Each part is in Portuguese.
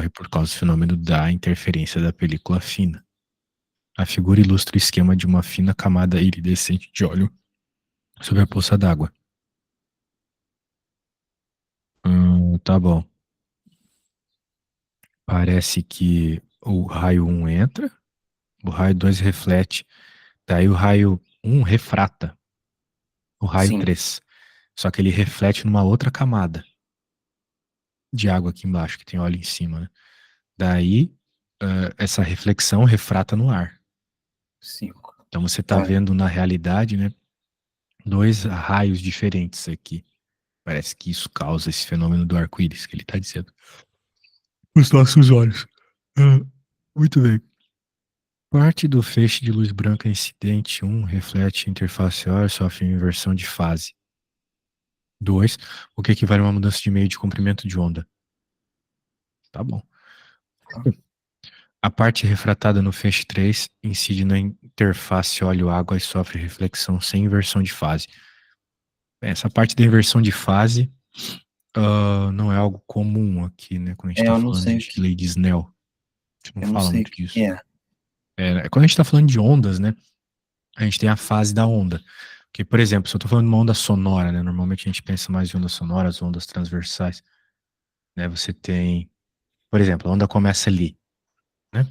ocorre por causa do fenômeno da interferência da película fina. A figura ilustra o esquema de uma fina camada iridescente de óleo sobre a poça d'água. Tá bom. Parece que o raio 1 entra, o raio 2 reflete, daí o raio 1 refrata o raio Sim. 3. Só que ele reflete numa outra camada de água aqui embaixo, que tem óleo em cima, né? Daí, essa reflexão refrata no ar. 5. Então você está Tá. vendo na realidade, né, dois raios diferentes aqui. Parece que isso causa esse fenômeno do arco-íris que ele está dizendo. Os nossos olhos. Muito bem. Parte do feixe de luz branca incidente 1 reflete a interface OR sofre inversão de fase. 2, o que equivale a uma mudança de meio de comprimento de onda. Tá bom. A parte refratada no feixe 3 incide na interface óleo-água e sofre reflexão sem inversão de fase. Essa parte da inversão de fase não é algo comum aqui, né? Quando a gente está Eu não falando sei o de que. lei de Snell. A gente não Eu não fala sei o muito que disso. é. Quando a gente está falando de ondas, né? A gente tem a fase da onda. Porque, por exemplo, se eu estou falando de uma onda sonora, né? Normalmente a gente pensa mais em ondas sonoras, ondas transversais. Né? Você tem, por exemplo, a onda começa ali, né?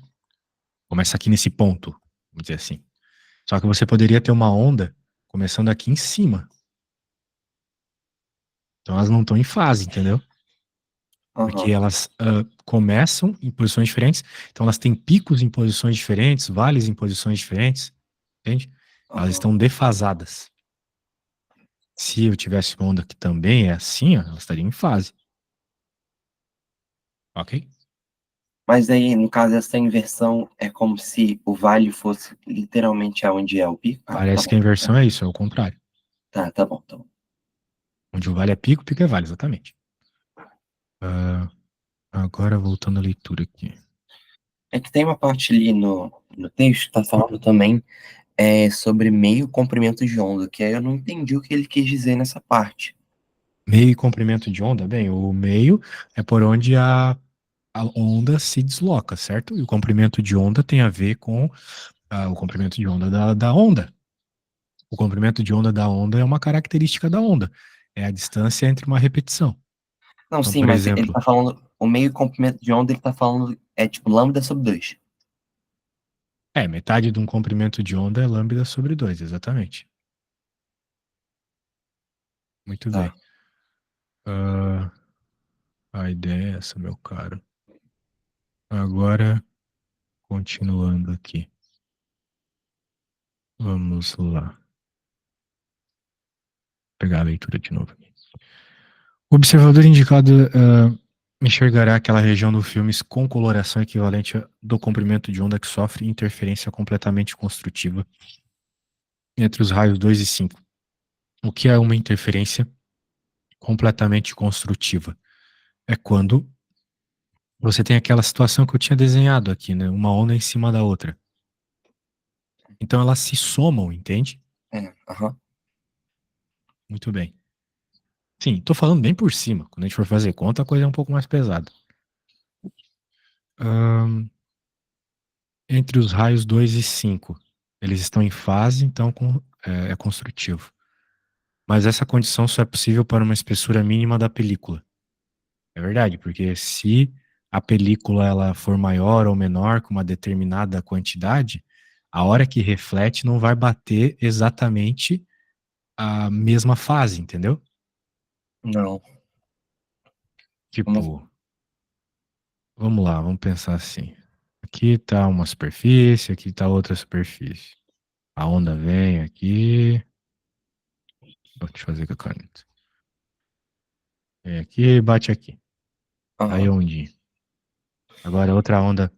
Começa aqui nesse ponto, vamos dizer assim. Só que você poderia ter uma onda começando aqui em cima. Então elas não estão em fase, entendeu? Porque Aham. elas começam em posições diferentes, então elas têm picos em posições diferentes, vales em posições diferentes, entende? Elas Aham. estão defasadas. Se eu tivesse uma onda que também é assim, ó, ela estaria em fase. Ok? Mas aí, no caso, essa inversão é como se o vale fosse literalmente aonde é o pico? Ah, tá Parece que bom. a inversão é isso, é o contrário. Tá bom, tá bom. Onde o vale é pico, pico é vale, exatamente. Agora voltando à leitura aqui. É que tem uma parte ali no texto que tá falando também sobre meio comprimento de onda, que aí eu não entendi o que ele quis dizer nessa parte. Meio e comprimento de onda, bem, o meio é por onde a onda se desloca, certo? E o comprimento de onda tem a ver com o comprimento de onda da onda. O comprimento de onda da onda é uma característica da onda. É a distância entre uma repetição. Não, Então, sim, por mas ele exemplo, tá falando, o meio comprimento de onda, ele tá falando, tipo lambda sobre 2. metade de um comprimento de onda é lambda sobre 2, exatamente. Muito bem. Tá. A ideia é essa, meu caro. Agora, continuando aqui. Vamos lá. Pegar a leitura de novo aqui. O observador indicado enxergará aquela região do filme com coloração equivalente do comprimento de onda que sofre interferência completamente construtiva entre os raios 2 e 5. O que é uma interferência completamente construtiva? É quando você tem aquela situação que eu tinha desenhado aqui, né? Uma onda em cima da outra. Então elas se somam, entende? Aham. Muito bem. Sim, tô falando bem por cima. Quando a gente for fazer conta, a coisa é um pouco mais pesada. Entre os raios 2 e 5, eles estão em fase, então é construtivo. Mas essa condição só é possível para uma espessura mínima da película. É verdade, porque se a película ela for maior ou menor com uma determinada quantidade, a hora que reflete não vai bater exatamente a mesma fase, entendeu? Não. Como- Tipo, vamos lá, vamos pensar assim. Aqui tá uma superfície, aqui tá outra superfície. A onda vem aqui. Deixa eu fazer com a caneta. Vem aqui, bate aqui. Aí Aham. ondinha. Agora outra onda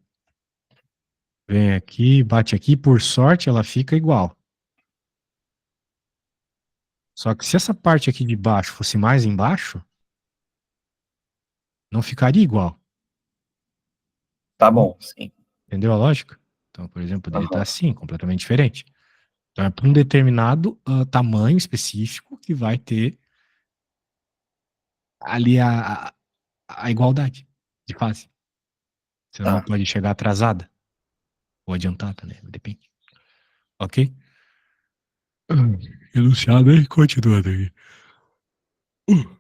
vem aqui, bate aqui. Por sorte, ela fica igual. Só que se essa parte aqui de baixo fosse mais embaixo, não ficaria igual. Tá bom, sim. Entendeu a lógica? Então, por exemplo, poderia estar Aham. assim, completamente diferente. Então, é para um determinado tamanho específico que vai ter ali a igualdade de fase. Senão ela Tá. pode chegar atrasada ou adiantada, né? Depende. Ok? Enunciado aí, continuando aí.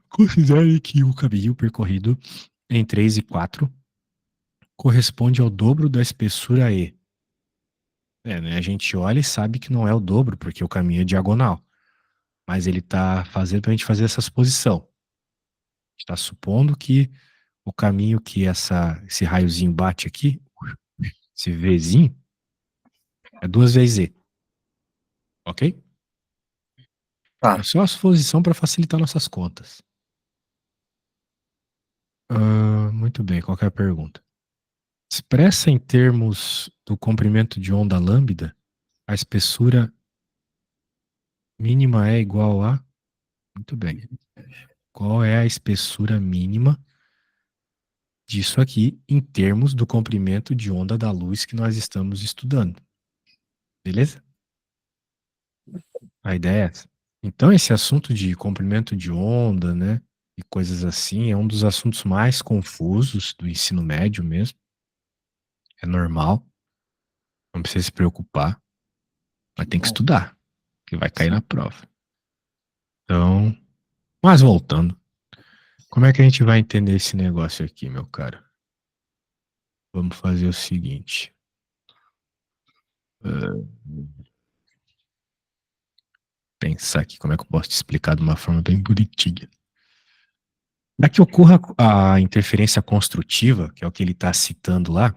Considere que o caminho percorrido em 3 e 4 corresponde ao dobro da espessura E. Né? A gente olha e sabe que não é o dobro, porque o caminho é diagonal. Mas ele está fazendo para a gente fazer essa suposição. Está supondo que o caminho que esse raiozinho bate aqui, esse Vzinho, é 2 vezes E. Ok? É Tá. só a suposição para facilitar nossas contas. Muito bem, qualquer pergunta. Expressa em termos do comprimento de onda lambda, a espessura mínima é igual a. Muito bem. Qual é a espessura mínima disso aqui em termos do comprimento de onda da luz que nós estamos estudando? Beleza? A ideia é essa. Então, esse assunto de comprimento de onda, né, e coisas assim, é um dos assuntos mais confusos do ensino médio mesmo. É normal, não precisa se preocupar, mas tem que Bom, estudar, que vai cair na sim. prova. Então, mas voltando, como é que a gente vai entender esse negócio aqui, meu cara? Vamos fazer o seguinte. Uh, Pensar aqui como é que eu posso te explicar de uma forma bem bonitinha. Para que ocorra a interferência construtiva, que é o que ele está citando lá,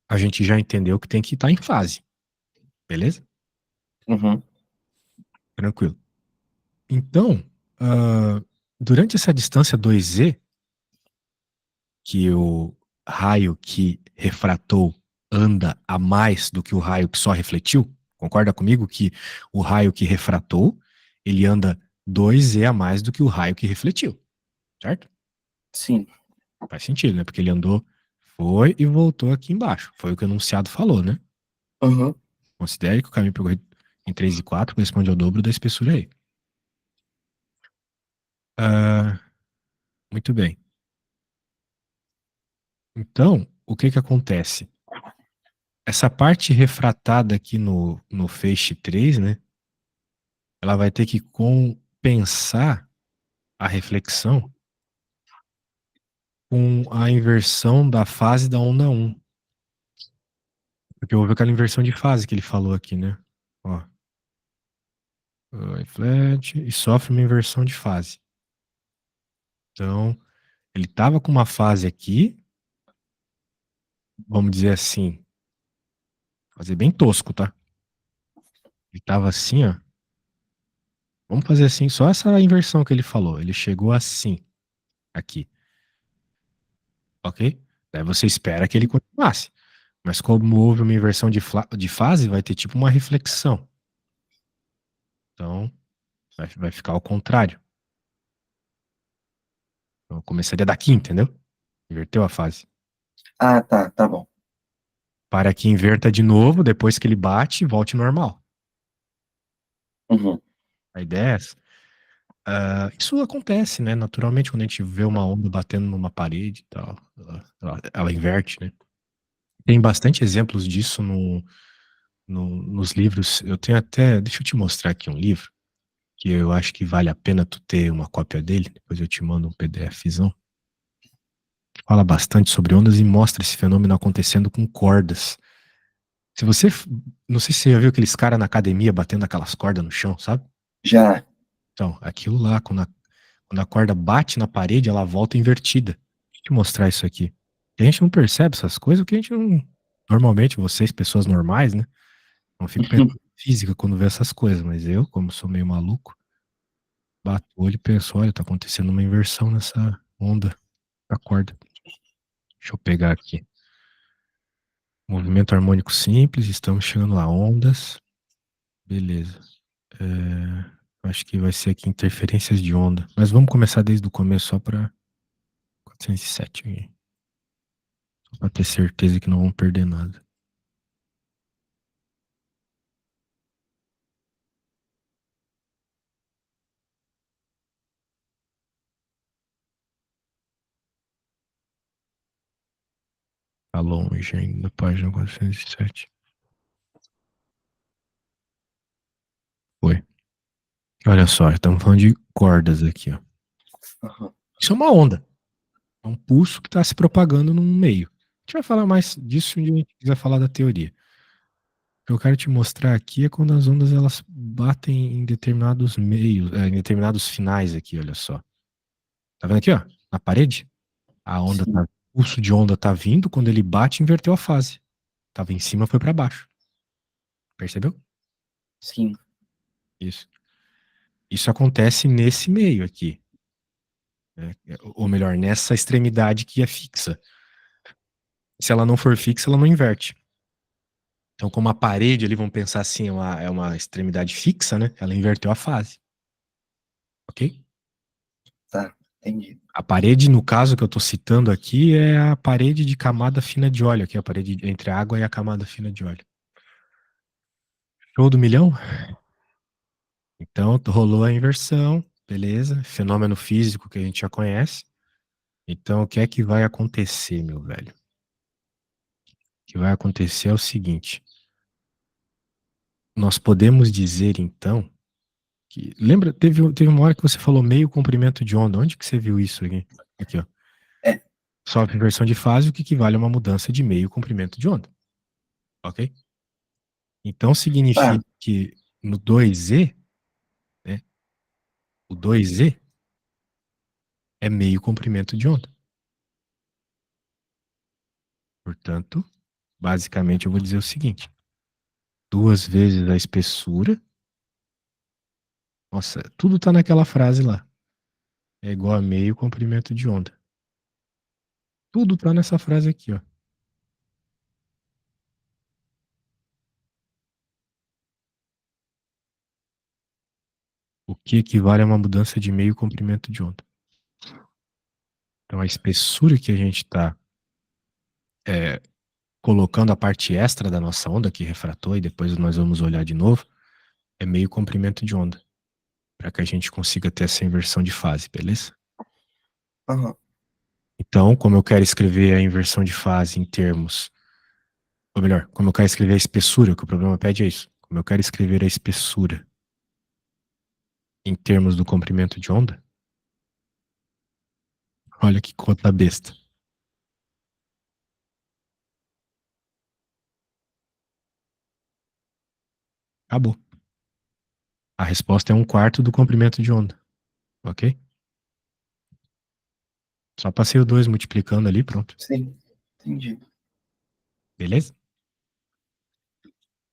a gente já entendeu que tem que estar em fase, beleza? Uhum. Tranquilo. Então, durante essa distância 2Z, que o raio que refratou anda a mais do que o raio que só refletiu, concorda comigo que o raio que refratou, ele anda 2Z a mais do que o raio que refletiu, certo? Sim. Faz sentido, né? Porque ele andou, foi e voltou aqui embaixo. Foi o que o enunciado falou, né? Uhum. Considere que o caminho percorrido em 3 e 4 corresponde ao dobro da espessura aí. Ah, muito bem. Então, o que que acontece? Essa parte refratada aqui no feixe 3, né? Ela vai ter que compensar a reflexão com a inversão da fase da onda 1. Porque houve aquela inversão de fase que ele falou aqui, né? Ó, reflete e sofre uma inversão de fase. Então, ele estava com uma fase aqui, vamos dizer assim, fazer bem tosco, tá? Ele estava assim, ó. Vamos fazer assim, só essa inversão que ele falou. Ele chegou assim, aqui, ok? Daí você espera que ele continuasse. Mas como houve uma inversão de fase, vai ter tipo uma reflexão. Então, vai ficar ao contrário. Então, começaria daqui, entendeu? Inverteu a fase. Ah, tá. Tá bom. Para que inverta de novo, depois que ele bate, volte normal. Uhum. A ideia é essa. Isso acontece, né? Naturalmente, quando a gente vê uma onda batendo numa parede e tal, ela inverte, né? Tem bastante exemplos disso nos livros. Eu tenho até. Deixa eu te mostrar aqui um livro, que eu acho que vale a pena tu ter uma cópia dele. Depois eu te mando um PDFzão. Fala bastante sobre ondas e mostra esse fenômeno acontecendo com cordas. Se você. Não sei se você já viu aqueles caras na academia batendo aquelas cordas no chão, sabe? Já. Então, aquilo lá, quando a corda bate na parede, ela volta invertida. Deixa eu te mostrar isso aqui. E a gente não percebe essas coisas, porque a gente não. Normalmente, vocês, pessoas normais, né? Não fico pensando em física quando vê essas coisas, mas eu, como sou meio maluco, bato o olho e penso, olha, tá acontecendo uma inversão nessa onda da corda. Deixa eu pegar aqui. Movimento harmônico simples, estamos chegando lá. Ondas. Beleza. Acho que vai ser aqui interferências de onda. Mas vamos começar desde o começo só para 407 aqui. Só para ter certeza que não vamos perder nada. Tá longe ainda, página 407. Foi. Olha só, estamos falando de cordas aqui, ó. Aham. Isso é uma onda. É um pulso que está se propagando num meio. A gente vai falar mais disso um dia a gente quiser falar da teoria. O que eu quero te mostrar aqui é quando as ondas elas batem em determinados meios, em determinados finais aqui, olha só. Tá vendo aqui, ó? Na parede? A onda tá, Sim, o pulso de onda tá vindo, quando ele bate, inverteu a fase. Tava em cima, foi para baixo. Percebeu? sim. Isso. Isso acontece nesse meio aqui, né? Ou melhor, nessa extremidade que é fixa. Se ela não for fixa, ela não inverte. Então, como a parede ali, vamos pensar assim, é uma extremidade fixa, né? Ela inverteu a fase. Ok? Tá, entendi. A parede, no caso que eu estou citando aqui, é a parede de camada fina de óleo, que é a parede entre a água e a camada fina de óleo. Show do milhão? Então, rolou a inversão, beleza? Fenômeno físico que a gente já conhece. Então, o que é que vai acontecer, meu velho? O que vai acontecer é o seguinte: nós podemos dizer, então, que. Lembra, teve uma hora que você falou meio comprimento de onda. Onde que você viu isso aqui? Aqui, ó. É, Sofre inversão de fase, o que equivale a uma mudança de meio comprimento de onda. Ok? Então, tá, significa que no 2e, né, o 2e é meio comprimento de onda. Portanto, basicamente, eu vou dizer o seguinte: duas vezes a espessura. Nossa, tudo tá naquela frase lá. É igual a meio comprimento de onda. Tudo tá nessa frase aqui, ó. O que equivale a uma mudança de meio comprimento de onda. Então, a espessura que a gente está colocando a parte extra da nossa onda, que refratou, e depois nós vamos olhar de novo, é meio comprimento de onda, para que a gente consiga ter essa inversão de fase, beleza? aham. Então, como eu quero escrever a inversão de fase em termos, ou melhor, como eu quero escrever a espessura, que o problema pede é isso. Como eu quero escrever a espessura em termos do comprimento de onda, olha que conta besta. Acabou. A resposta é 1/4 do comprimento de onda, ok? Só passei o 2 multiplicando ali, pronto. Sim, entendi. Beleza?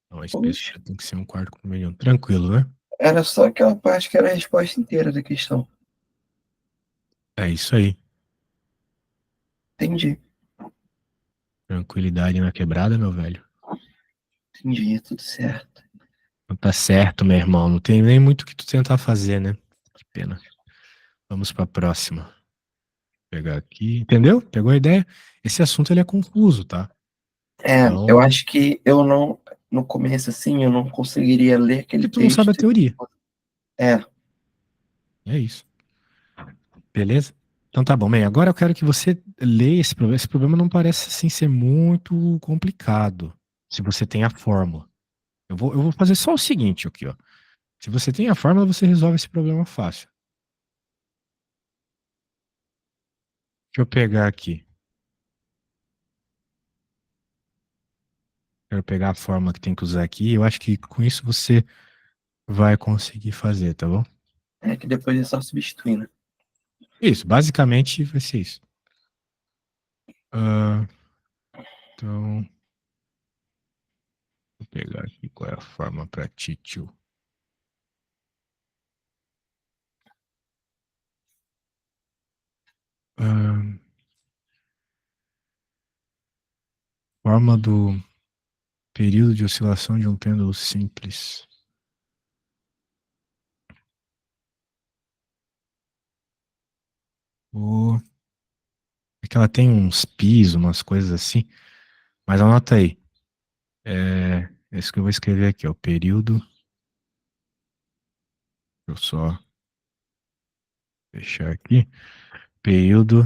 Então a Poxa, espessura tem que ser 1/4 do comprimento de onda. Tranquilo, né? era só aquela parte que era a resposta inteira da questão. É isso aí. Entendi, Tranquilidade na quebrada, meu velho. entendi, tudo certo. Não tá certo, meu irmão. Não tem nem muito o que tu tentar fazer, né? Que pena. Vamos pra próxima. Vou pegar aqui. Entendeu? Pegou a ideia? Esse assunto ele é confuso, tá? É, eu Então, acho que eu não, no começo assim, eu não conseguiria ler porque aquele tu não sabe a texto. teoria. É, É isso. Beleza? Então tá bom, bem. Agora eu quero que você leia esse problema. Esse problema não parece assim ser muito complicado. Se você tem a fórmula. Eu vou fazer só o seguinte aqui, ó. Se você tem a fórmula, você resolve esse problema fácil. Deixa eu pegar aqui. Quero pegar a fórmula que tem que usar aqui. Eu acho que com isso você vai conseguir fazer, tá bom? é que depois é só substituir, né? Isso, basicamente vai ser isso. Ah, então, vou pegar aqui qual é a fórmula para titio. Ah, fórmula do período de oscilação de um pêndulo simples. O... É que ela tem uns pis, umas coisas assim. Mas anota aí. É isso que eu vou escrever aqui, ó. O período. Deixa eu só fechar aqui. Período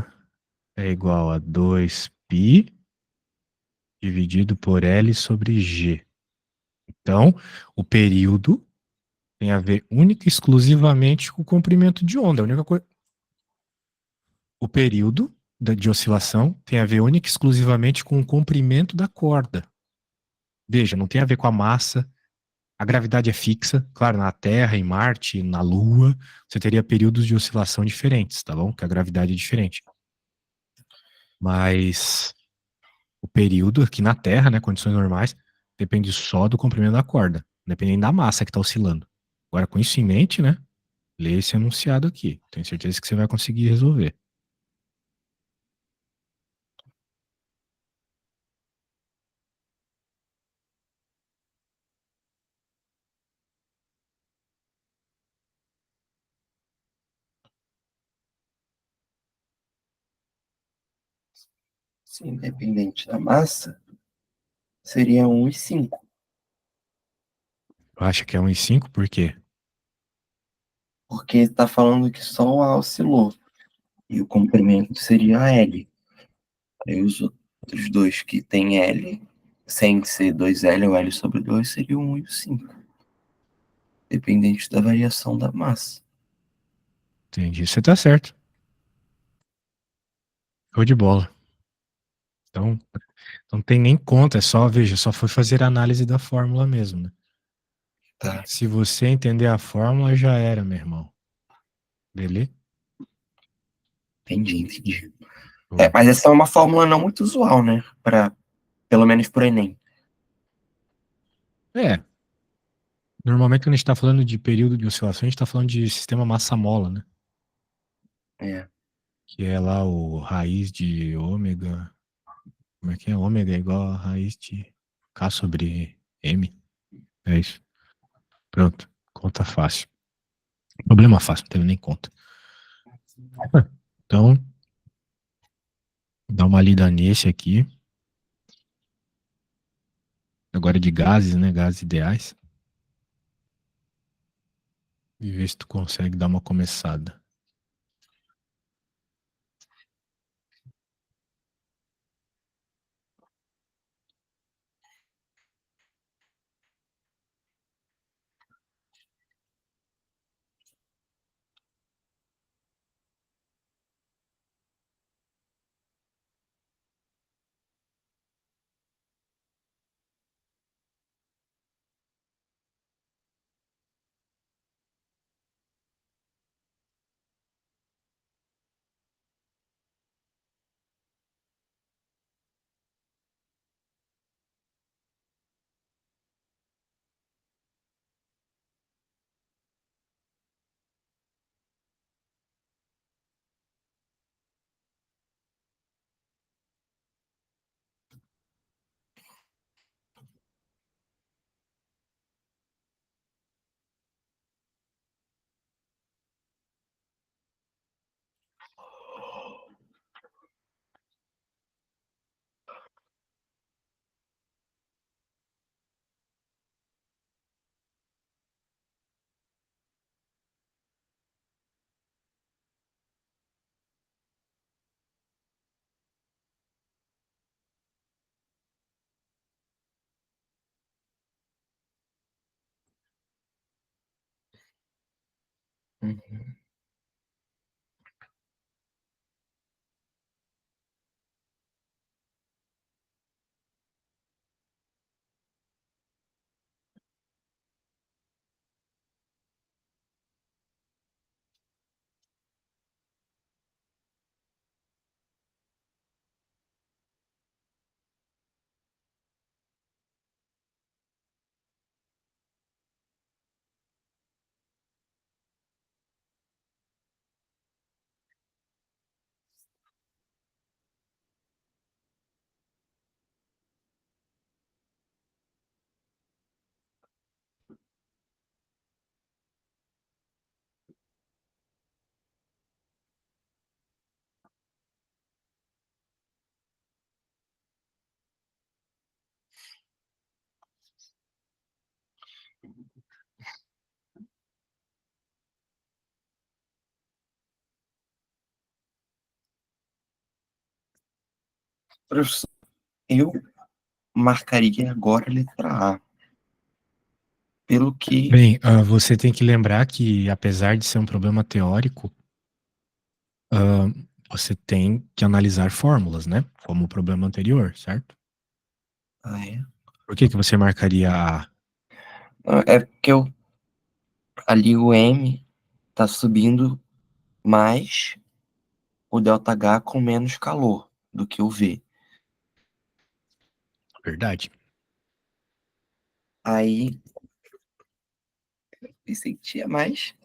é igual a 2π dividido por L sobre G. Então, o período tem a ver única e exclusivamente com o comprimento de onda. A única coisa. O período de oscilação tem a ver única e exclusivamente com o comprimento da corda. Veja, não tem a ver com a massa. A gravidade é fixa. Claro, na Terra, em Marte, na Lua, você teria períodos de oscilação diferentes, tá bom? Que a gravidade é diferente. Mas o período aqui na Terra, né, condições normais, depende só do comprimento da corda, dependendo da massa que está oscilando. Agora, com isso em mente, né, lê esse enunciado aqui. Tenho certeza que você vai conseguir resolver. Se independente da massa, seria 1,5. Acha que é 1,5? Por quê? Porque está falando que só o A oscilou. E o comprimento seria L. Aí os outros dois que tem L, sem ser 2L ou L sobre 2, seria 1,5. Dependente da variação da massa. Entendi. Você tá certo. Show de bola. Então, não tem nem conta, é só, veja, só foi fazer a análise da fórmula mesmo, né? Tá, Se você entender a fórmula, já era, meu irmão. Beleza? entendi. Show. Mas essa é uma fórmula não muito usual, né? Pelo menos pro Enem. É, normalmente quando a gente está falando de período de oscilação, a gente está falando de sistema massa-mola, né? É, Que é lá o raiz de ômega. Como é que é? Ômega é igual a raiz de K sobre M. É isso. Pronto. Conta fácil. Problema fácil, não teve nem conta. Então, dá uma lida nesse aqui. Agora de gases, né? Gases ideais. E ver se tu consegue dar uma começada. uhum. Professor, eu marcaria agora a letra A. Pelo que. Bem, você tem que lembrar que, apesar de ser um problema teórico, ah, você tem que analisar fórmulas, né? Como o problema anterior, certo? Ah, é? Por que que você marcaria A? É porque ali o M tá subindo mais o ΔH com menos calor do que o V. Verdade. Aí eu sentia mais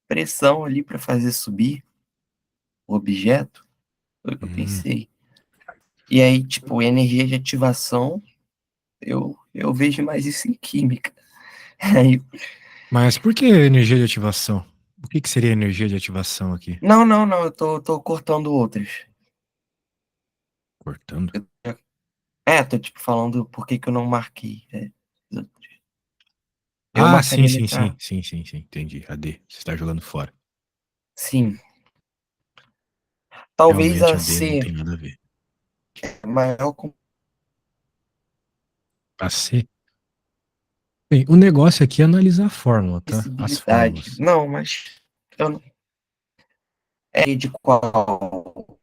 pressão ali para fazer subir o objeto. Foi o que eu Hum. pensei. E aí, tipo, energia de ativação, eu vejo mais isso em química. Aí, Mas por que energia de ativação? O que que seria energia de ativação aqui? não, eu tô cortando outras. Cortando? Tô tipo falando por que que eu não marquei. Eu Ah, sim, marcaria a sim, letra sim, A. sim, sim, sim, entendi. A D, você está jogando fora. Sim. Talvez Realmente a a D não C tem nada a ver. é maior A C? Bem, o negócio aqui é analisar a fórmula, tá? As compressibilidade. fórmulas. Não, mas eu não. É de qual?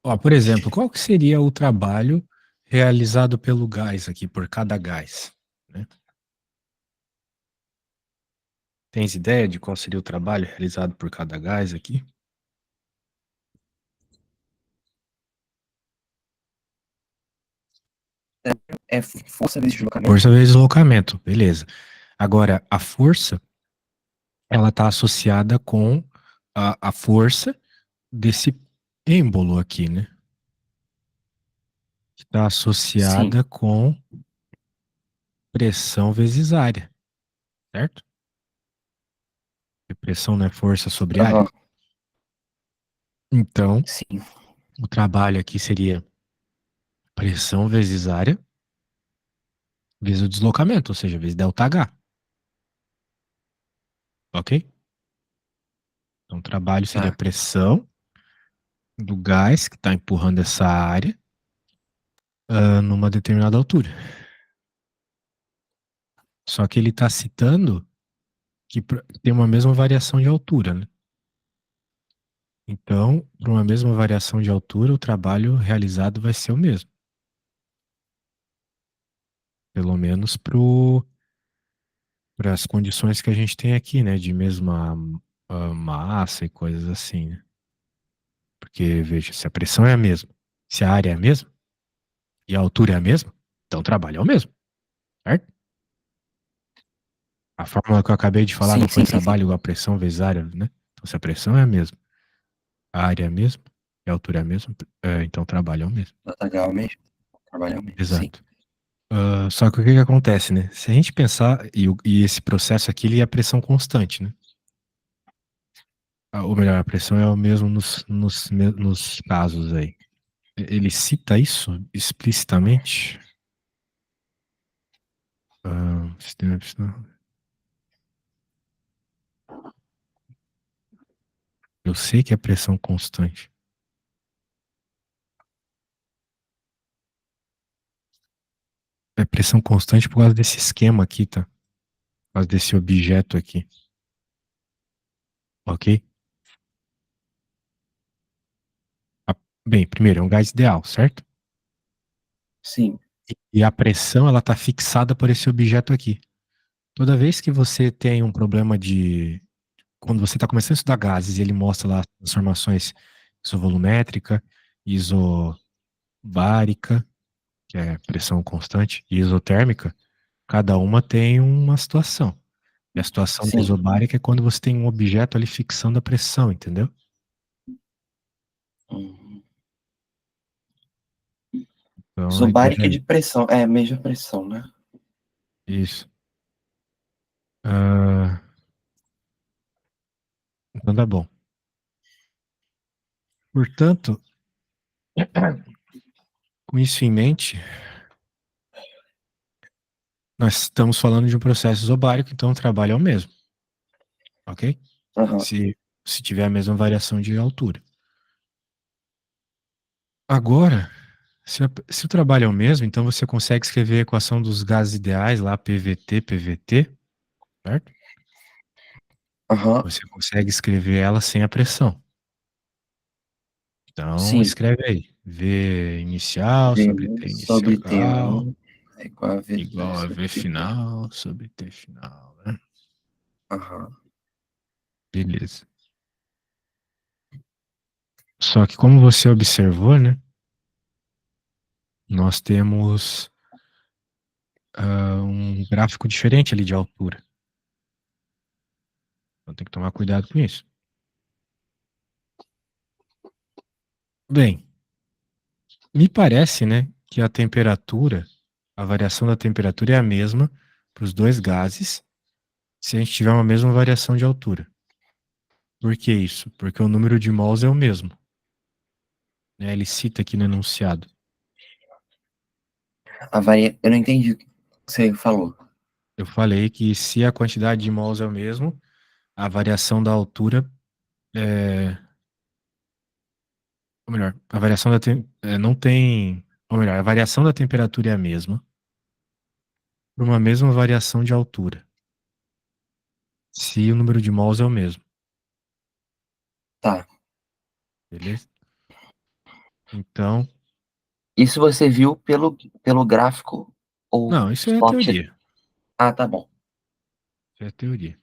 Ó, por exemplo, qual que seria o trabalho realizado pelo gás aqui, por cada gás, né? Tens ideia de qual seria o trabalho realizado por cada gás aqui? É força vezes deslocamento? Força vezes deslocamento, beleza. Agora, a força, ela está associada com a força desse êmbolo aqui, né? Está Sim. associada com pressão vezes área, certo? E pressão não é força sobre área. Aham. Então, Sim. o trabalho aqui seria pressão vezes área vezes o deslocamento, ou seja, vezes ΔH, ok? Então, o trabalho seria a Tá. pressão do gás que está empurrando essa área numa determinada altura. Só que ele está citando que tem uma mesma variação de altura, né? Então, para uma mesma variação de altura, o trabalho realizado vai ser o mesmo. Pelo menos para as condições que a gente tem aqui, né? De mesma massa e coisas assim, né? Porque, veja, se a pressão é a mesma, se a área é a mesma e a altura é a mesma, então o trabalho é o mesmo, certo? A fórmula que eu acabei de falar Sim, não foi sim, sim, sim. trabalho igual a pressão vezes área, né? Então, se a pressão é a mesma, a área é a mesma e a altura é a mesma, então o trabalho é o mesmo. Legal mesmo. Trabalhar mesmo. Sim. Exato. Só que o que que acontece, né? Se a gente pensar, e esse processo aqui, ele é a pressão constante, né? Ou melhor, a pressão é o mesmo nos casos aí. Ele cita isso explicitamente? Eu sei que é pressão constante. É pressão constante por causa desse esquema aqui, tá? Por causa desse objeto aqui, ok? A- Bem, primeiro, é um gás ideal, certo? Sim. E a pressão, ela tá fixada por esse objeto aqui. Toda vez que você tem um problema de... Quando você está começando a estudar gases e ele mostra lá as transformações isovolumétrica, isobárica, que é pressão constante, e isotérmica, cada uma tem uma situação. E a situação da Sim. isobárica é quando você tem um objeto ali fixando a pressão, entendeu? Hum. Então a ideia Isobárica é de pressão. É a mesma pressão, né? isso. Ah, então tá bom. Portanto, com isso em mente, nós estamos falando de um processo isobárico, então o trabalho é o mesmo, ok? Aham. Se, se tiver a mesma variação de altura. Agora, Se o trabalho é o mesmo, então você consegue escrever a equação dos gases ideais lá, PVT, PVT, certo? Aham, Você consegue escrever ela sem a pressão. Então, sim. escreve aí. V inicial V sobre T sobre inicial T1 é igual a V igual a sobre V T2. final sobre T final, né? Aham, Beleza. Só que como você observou, né? Nós temos um gráfico diferente ali de altura. Então tem que tomar cuidado com isso. Bem, me parece, né, que a temperatura, a variação da temperatura é a mesma para os dois gases se a gente tiver uma mesma variação de altura. Por que isso? Porque o número de mols é o mesmo, né? Ele cita aqui no enunciado. Eu não entendi o que você falou. Eu falei que se a quantidade de mols é o mesmo, a variação da altura é, ou melhor, a variação não tem, ou melhor, a variação da temperatura é a mesma por uma mesma variação de altura, se o número de mols é o mesmo, Tá. beleza? Então, Isso você viu pelo gráfico ou não, isso é só... teoria. Ah, tá bom. Isso é teoria.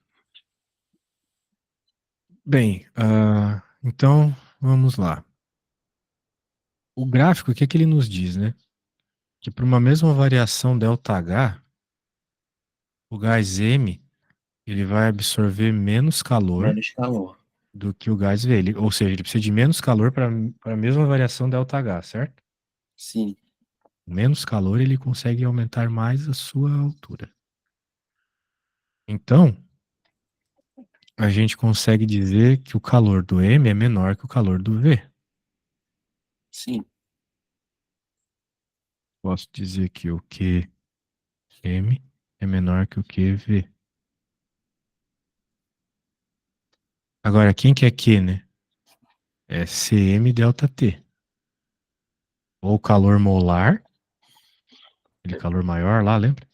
Bem, então vamos lá. O gráfico, o que é que ele nos diz, né? Que para uma mesma variação ΔH, o gás M ele vai absorver menos calor Menos calor. do que o gás V. Ou seja, ele precisa de menos calor para a mesma variação ΔH, certo? Sim, Menos calor ele consegue aumentar mais a sua altura. Então, a gente consegue dizer que o calor do M é menor que o calor do V. sim, Posso dizer que o QM é menor que o QV. Agora, quem que é Q, né? É Cm delta T. Ou calor molar, aquele calor maior lá, lembra?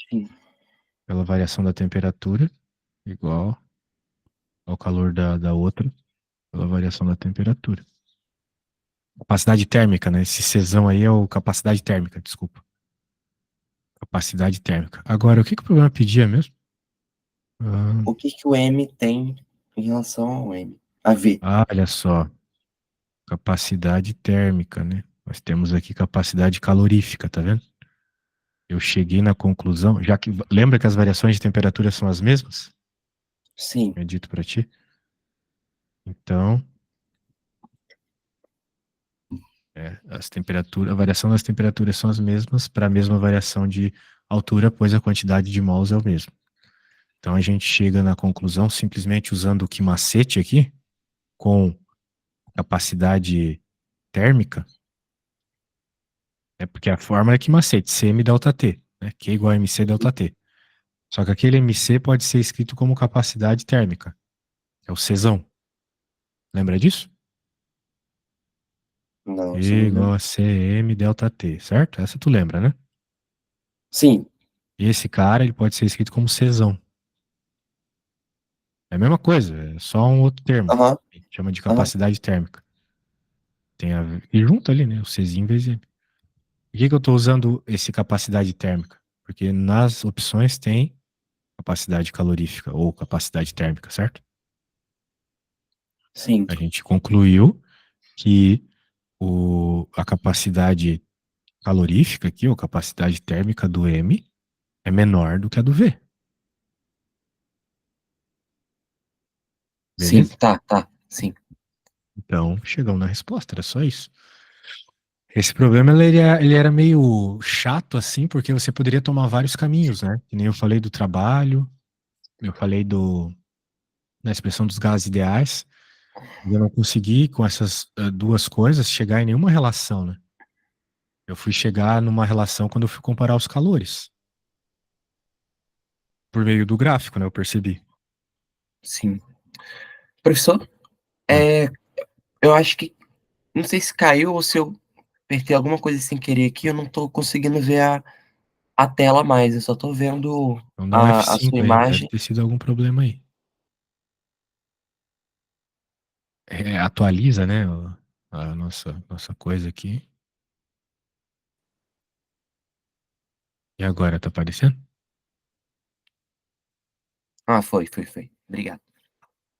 sim. Pela variação da temperatura, igual ao calor da outra, pela variação da temperatura. Capacidade térmica, né? Esse Czão aí é o capacidade térmica, desculpa. Capacidade térmica. Agora, o que que o programa pedia mesmo? O que que o M tem em relação ao M? A V. Olha só, capacidade térmica, né? Nós temos aqui capacidade calorífica, tá vendo? Eu cheguei na conclusão, já que lembra que as variações de temperatura são as mesmas? Sim, Eu dito para ti. Então, a variação das temperaturas são as mesmas para a mesma variação de altura, pois a quantidade de mols é o mesmo. Então a gente chega na conclusão simplesmente usando o que macete aqui, com capacidade térmica, porque a fórmula é que macete, Cm delta T, né? Q igual a mc delta T. Só que aquele mc pode ser escrito como capacidade térmica, que é o Czão. Lembra disso? não, E isso eu não igual lembro. a Cm delta T, certo? Essa tu lembra, né? Sim, E esse cara, ele pode ser escrito como Czão. É a mesma coisa, é só um outro termo. aham, A gente chama de aham, capacidade térmica. Tem a ver, e junto ali, né? O Czinho vezes M. Por que que eu estou usando esse capacidade térmica? Porque nas opções tem capacidade calorífica ou capacidade térmica, certo? sim, A gente concluiu que a capacidade calorífica aqui, ou capacidade térmica do M, é menor do que a do V. sim, Beleza? tá, sim. Então, chegamos na resposta, era só isso. Esse problema ele era meio chato assim, porque você poderia tomar vários caminhos, né? Que nem eu falei do trabalho, eu falei da expressão dos gases ideais. Eu não consegui, com essas duas coisas, chegar em nenhuma relação, né? Eu fui chegar numa relação quando eu fui comparar os calores, por meio do gráfico, né? Eu percebi. Sim. Professor, Hum. eu acho que, não sei se caiu ou se eu apertei alguma coisa sem querer aqui, eu não tô conseguindo ver a tela mais, eu só tô vendo Então dá um a sua F5 aí, deve imagem. ter sido algum problema aí. Atualiza, né, a nossa coisa aqui. E agora, tá aparecendo? Ah, foi. Obrigado.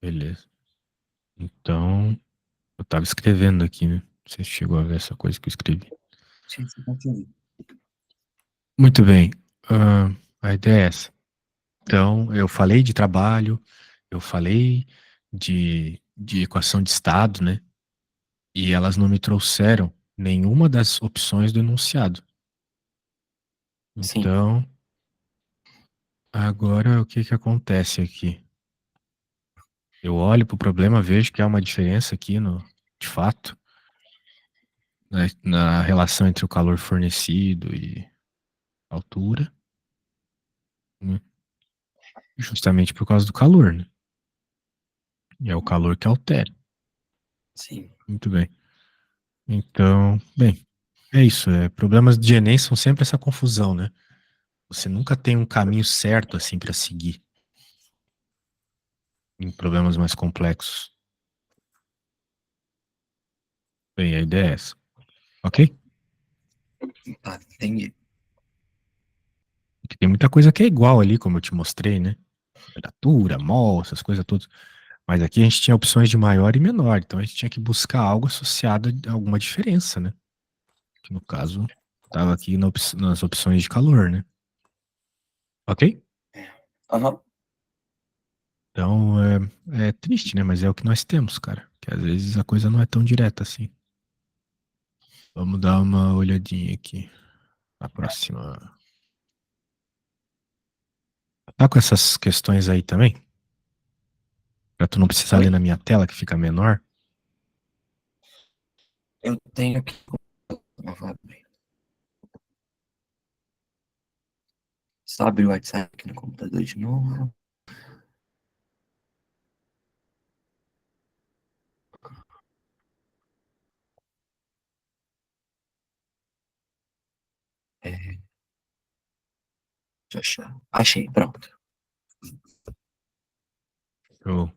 Beleza. Então, eu tava escrevendo aqui, né? Você chegou a ver essa coisa que eu escrevi. Sim, você pode ouvir. Muito bem. A ideia é essa. Então, eu falei de trabalho, eu falei de equação de estado, né? E elas não me trouxeram nenhuma das opções do enunciado. Sim, Então, agora o que que acontece aqui? Eu olho para o problema, vejo que há uma diferença aqui de fato, né, na relação entre o calor fornecido e altura, né, justamente por causa do calor, né? E é o calor que altera. sim. Muito bem. Então, bem, é isso. Problemas de Enem são sempre essa confusão, né? Você nunca tem um caminho certo assim para seguir em problemas mais complexos. Bem, a ideia é essa, ok? Tá, entendi. Porque tem muita coisa que é igual ali, como eu te mostrei, né? Temperatura, mol, essas coisas todas. Mas aqui a gente tinha opções de maior e menor, então a gente tinha que buscar algo associado a alguma diferença, né? Que no caso estava aqui nas opções de calor, né? Ok? Aham. Então é triste, né? Mas é o que nós temos, cara. Que às vezes a coisa não é tão direta assim. Vamos dar uma olhadinha aqui na próxima. Tá com essas questões aí também? Pra tu não precisar ler Oi? na minha tela, que fica menor. Eu tenho aqui. Ah, vai abrir. Só abrir o WhatsApp aqui no computador de novo. É, deixa eu achar. Achei, pronto. Eu,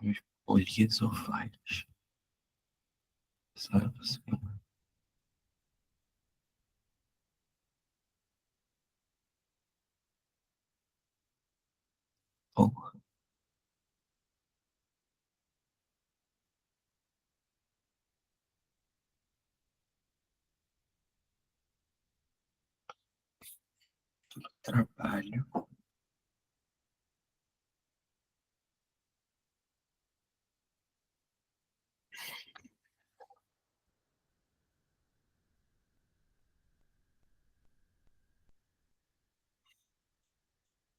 Vamos polias ou falhas. Sabe? Bom, trabalho.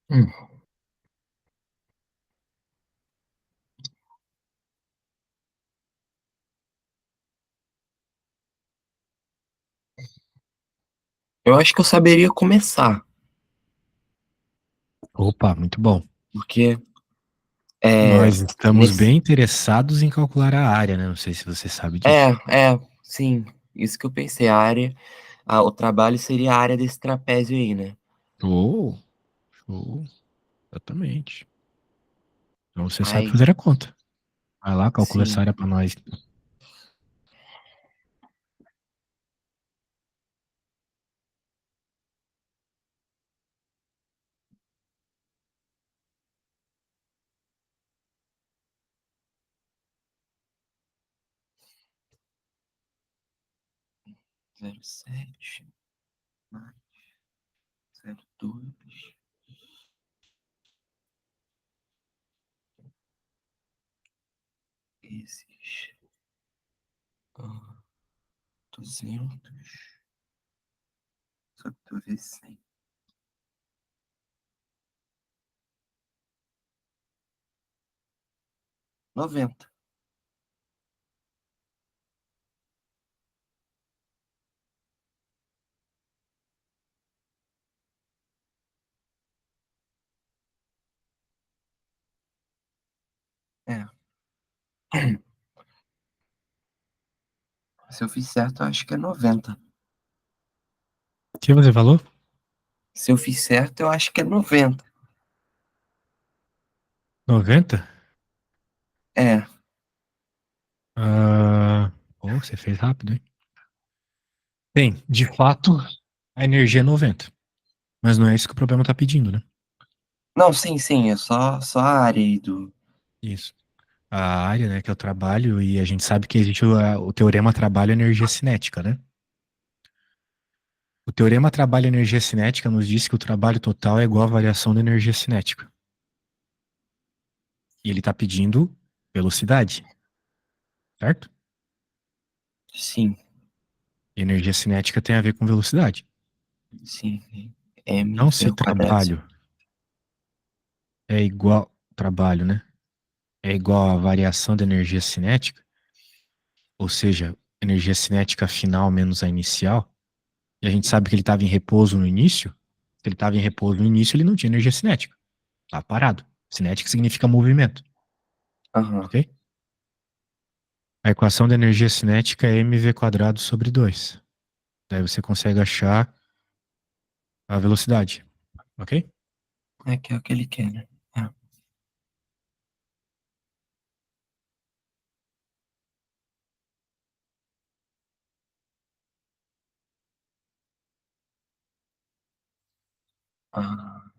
Hum, eu acho que eu saberia começar, Opa, muito bom. porque é, Nós estamos nesse, bem interessados em calcular a área, né? Não sei se você sabe é, disso. sim, isso que eu pensei, a área, o trabalho seria a área desse trapézio aí, né? Oh, show, exatamente. Então você sabe Aí, fazer a conta. Vai lá, calcula essa sim, área para nós. 07 mais 02. vezes 200 sobre 100. 90. É. Se eu fiz certo, eu acho que é 90. O que você falou? Se eu fiz certo, eu acho que é 90. 90? É. Pô, você fez rápido, hein? Bem, de fato, a energia é 90. Mas não é isso que o problema tá pedindo, né? Não, sim, sim. É só a área aí do. Isso. A área, né, que é o trabalho, e a gente sabe que existe o teorema trabalho-energia cinética, né? O teorema trabalho-energia cinética nos diz que o trabalho total é igual à variação da energia cinética. E ele está pedindo velocidade, certo? Sim, E energia cinética tem a ver com velocidade. sim. M Então, V se ao quadrado. trabalho é igual, trabalho, né? É igual à variação da energia cinética, ou seja, energia cinética final menos a inicial, e a gente sabe que ele estava em repouso no início. Se ele estava em repouso no início, ele não tinha energia cinética. Estava parado. Cinética significa movimento, Aham. ok? A equação da energia cinética é mv quadrado sobre 2. Daí você consegue achar a velocidade, ok? É que é o que ele quer, né? É. Ah,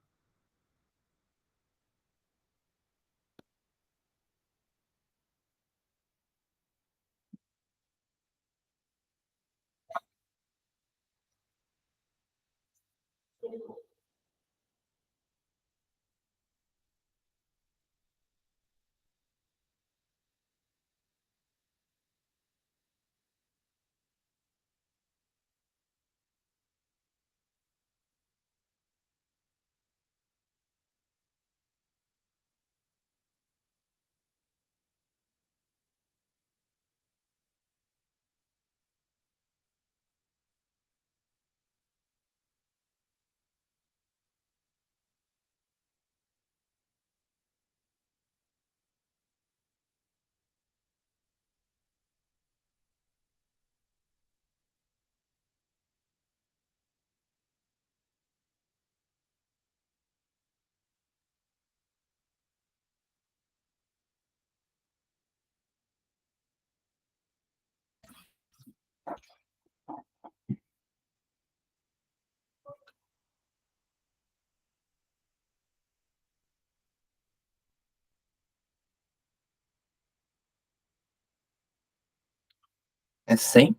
é 100?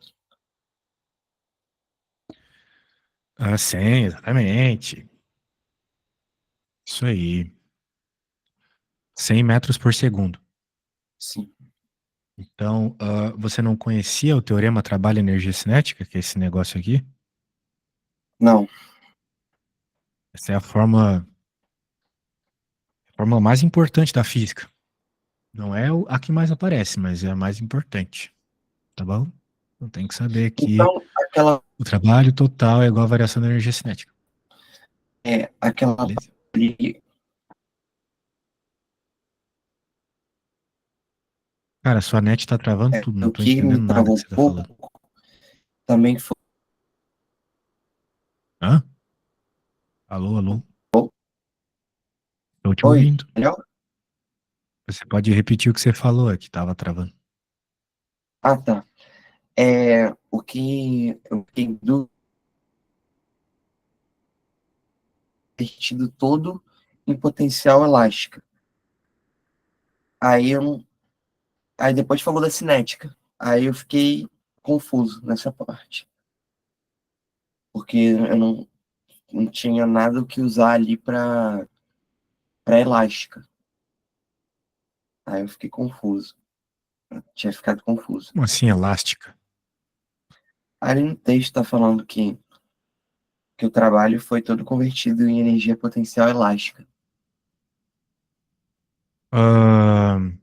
Ah, sim, exatamente. Isso aí. 100 metros por segundo. Sim. Então, você não conhecia o teorema trabalho-energia cinética, que é esse negócio aqui? Não. Essa é a fórmula mais importante da física. Não é a que mais aparece, mas é a mais importante, tá bom? Então tem que saber que Então, aquela. o trabalho total é igual à variação da energia cinética, Aquela beleza? ali. Cara, sua net tá travando tudo, não O tô que me entendendo nada que travou você um tá falando. pouco também foi. Hã? Alô, alô? Tô te Oi, ouvindo. melhor? Você pode repetir o que você falou aqui, tava travando. Ah, tá. O que eu fiquei do vestido todo em potencial elástica. Aí eu não- Aí depois falou da cinética. Aí eu fiquei confuso nessa parte. Porque eu não tinha nada o que usar ali para elástica. Aí eu fiquei confuso. Tinha ficado confuso. Como assim elástica? Ali no texto está falando que o trabalho foi todo convertido em energia potencial elástica. Ahn,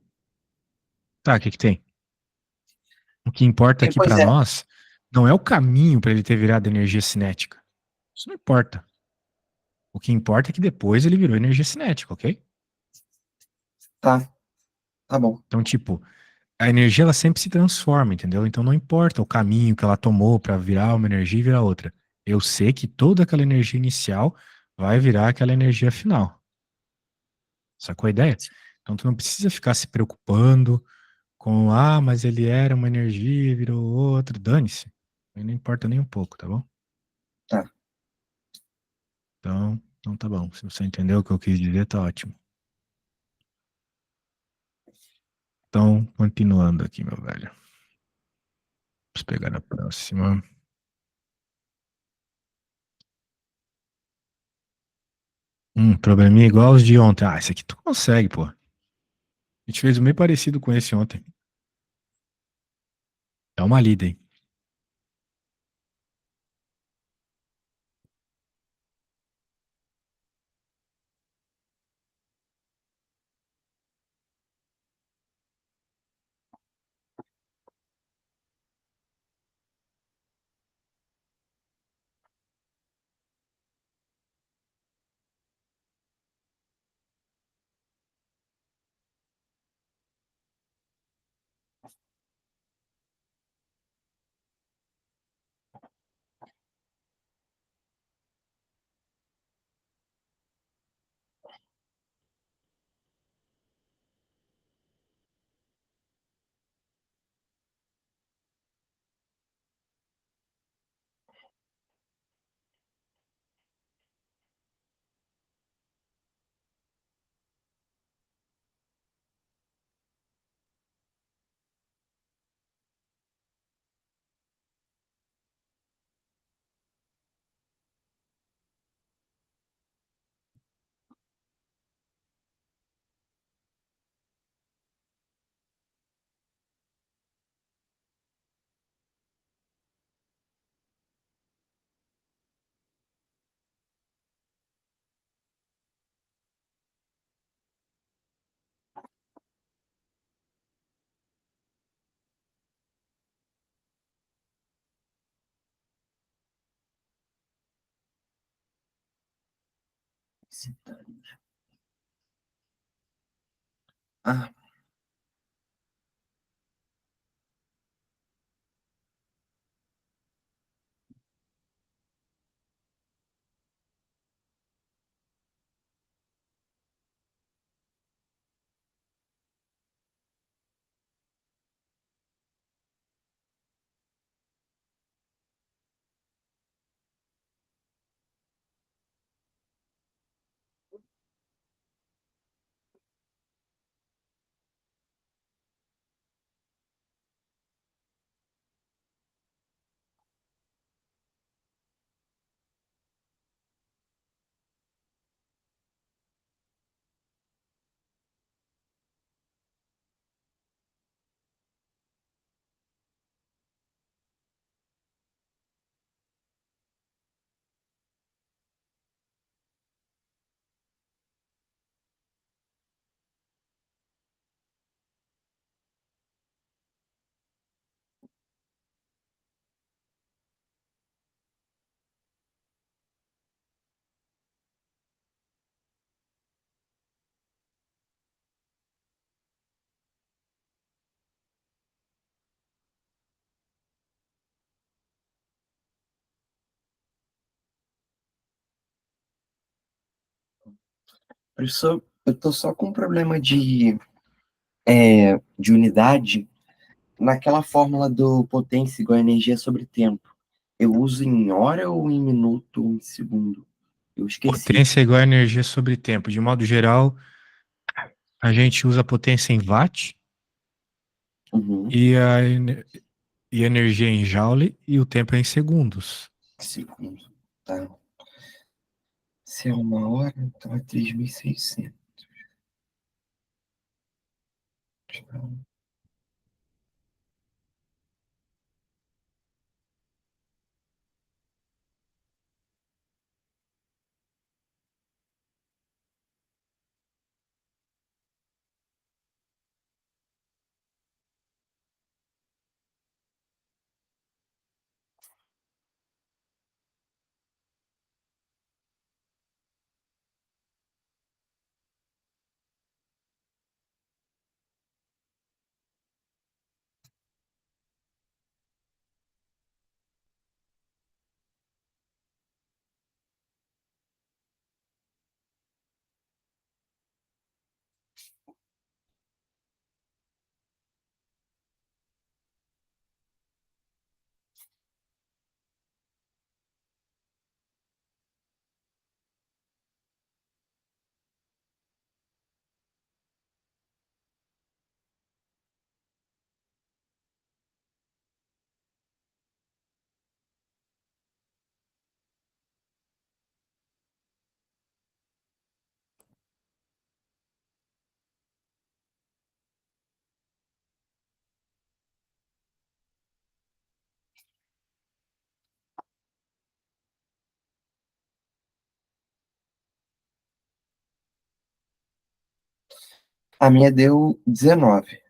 tá, o que que tem? O que importa aqui Pois pra é, nós não é o caminho para ele ter virado energia cinética. Isso não importa. O que importa é que depois ele virou energia cinética, ok? tá, tá bom. Então, tipo, a energia ela sempre se transforma, entendeu? Então não importa o caminho que ela tomou para virar uma energia e virar outra. Eu sei que toda aquela energia inicial vai virar aquela energia final. Sacou a ideia? Então tu não precisa ficar se preocupando com, ah, mas ele era uma energia e virou outra. Dane-se. Aí não importa nem um pouco, tá bom? Tá. Então tá bom. Se você entendeu o que eu quis dizer, tá ótimo. Então, continuando aqui, meu velho. Vamos pegar a próxima. Probleminha igual aos de ontem. Ah, esse aqui tu consegue, pô. A gente fez um meio parecido com esse ontem. Dá uma lida, hein? Ah, eu tô só com um problema de unidade naquela fórmula do potência igual a energia sobre tempo. Eu uso em hora ou em minuto ou em segundo? Eu esqueci. Potência é igual a energia sobre tempo. De modo geral, a gente usa a potência em watt Uhum. e a energia em joule e o tempo é em segundos. Segundo. Tá. Se é uma hora, então é 3.600. A minha deu 19.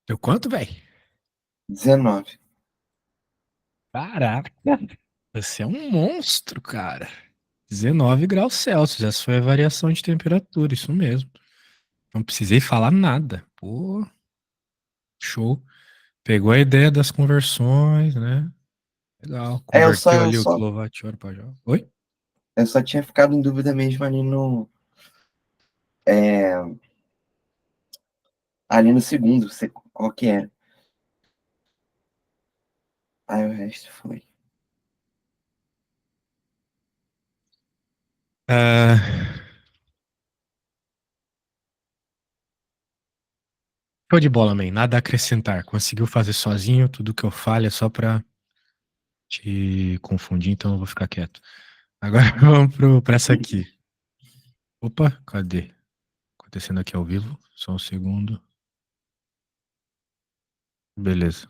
Deu quanto, velho? 19. Caraca, você é um monstro, cara. 19 graus Celsius, essa foi a variação de temperatura, isso mesmo. Não precisei falar nada. Pô, show. Pegou a ideia das conversões, né? Legal. É, Converteu ali o quilowatt-hora para jogo. Oi? eu só tinha ficado em dúvida mesmo ali no, é, ali no segundo, qual que era. Aí o resto foi. Ah, show de bola, man. Nada a acrescentar. Conseguiu fazer sozinho. Tudo que eu falo é só pra te confundir, então eu vou ficar quieto. Agora vamos pra essa aqui. Opa, cadê? Acontecendo aqui ao vivo. Só um segundo. Beleza.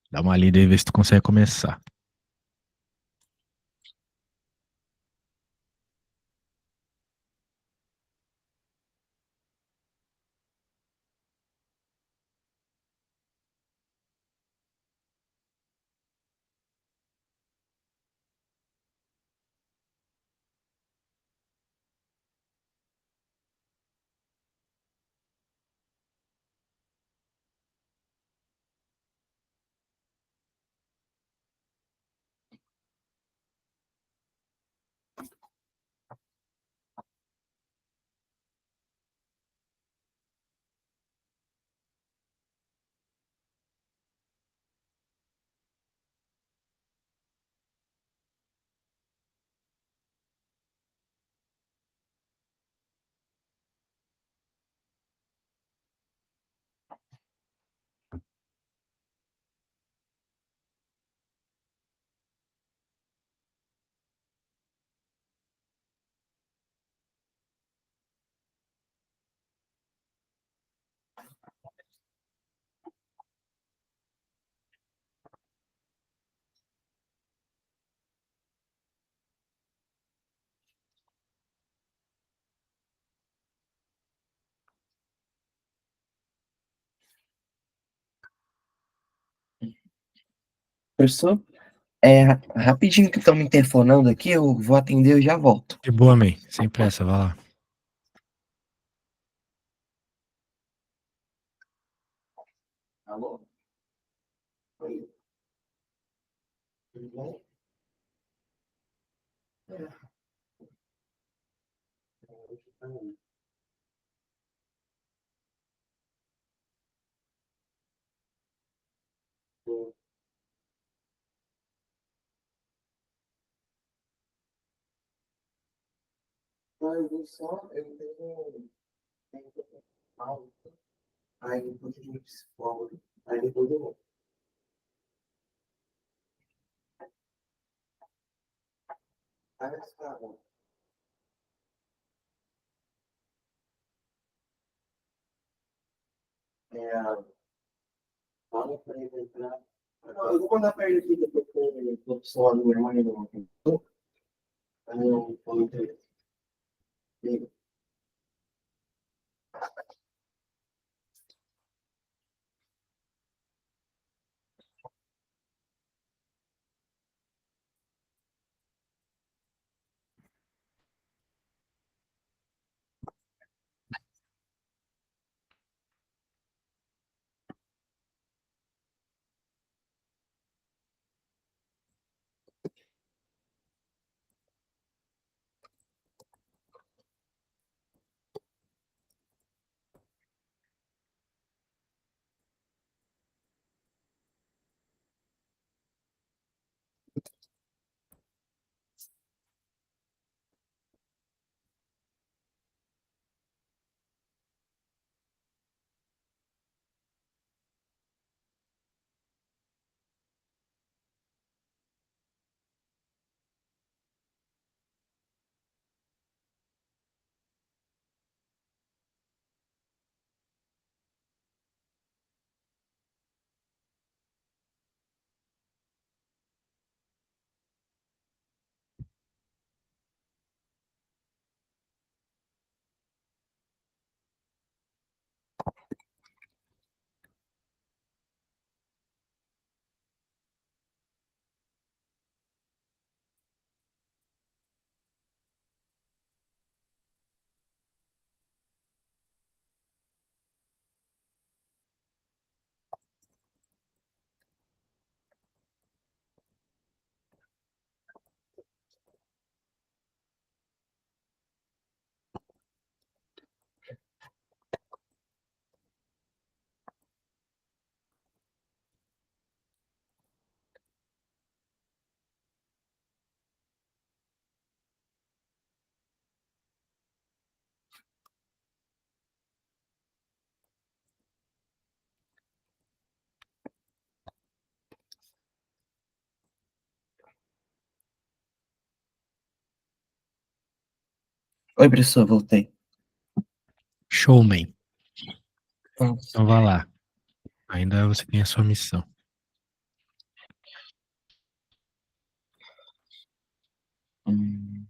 Dá uma lida aí e vê se tu consegue começar. Professor, rapidinho que estão me interfonando aqui, eu vou atender e já volto. De boa, man. Sem pressa, vai lá. Alô? Oi, tudo bem? Mas eu só, eu tenho aula, aí depois eu vou psicólogo, aí depois eu vou. Aí eu tá bom. É, fala pra ele entrar. Não, eu vou mandar pra ele aqui depois que eu sou do meu irmão, aí eu vou entender. Oi, professor, voltei. Showman. Nossa. Então vá lá. Ainda você tem a sua missão. Hum,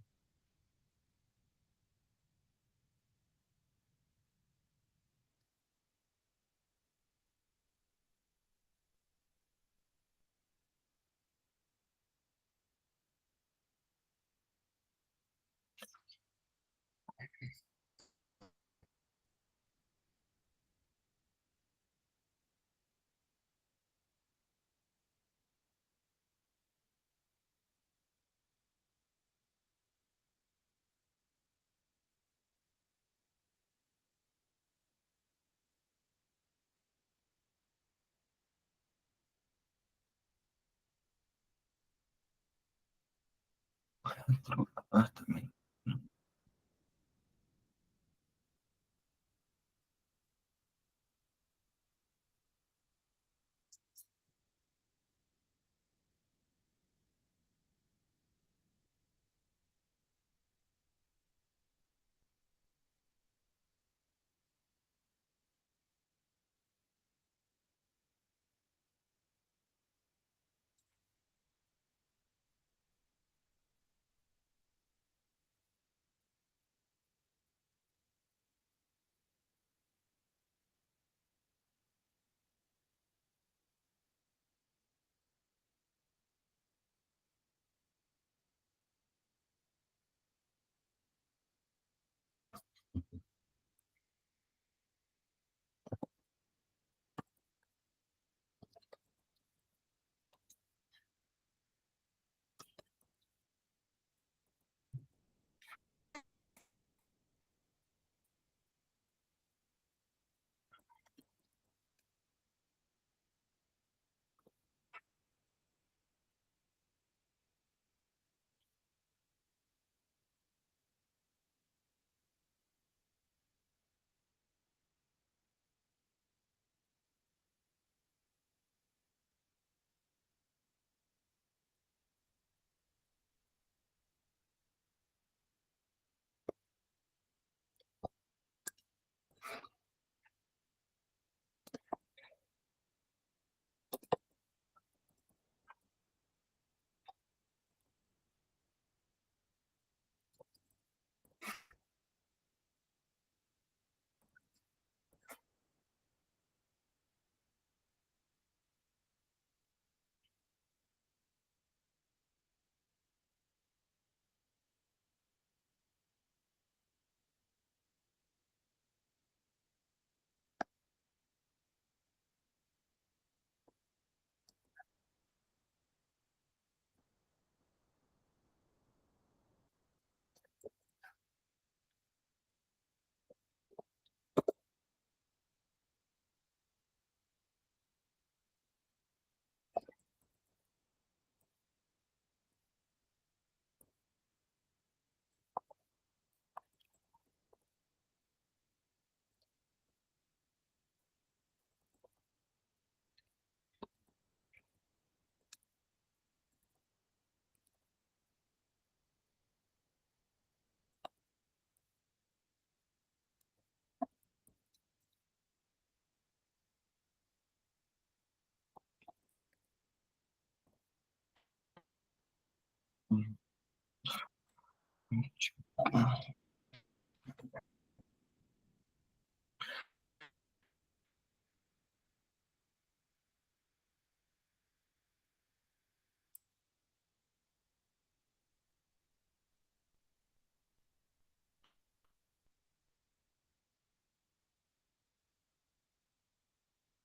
outro apartamento.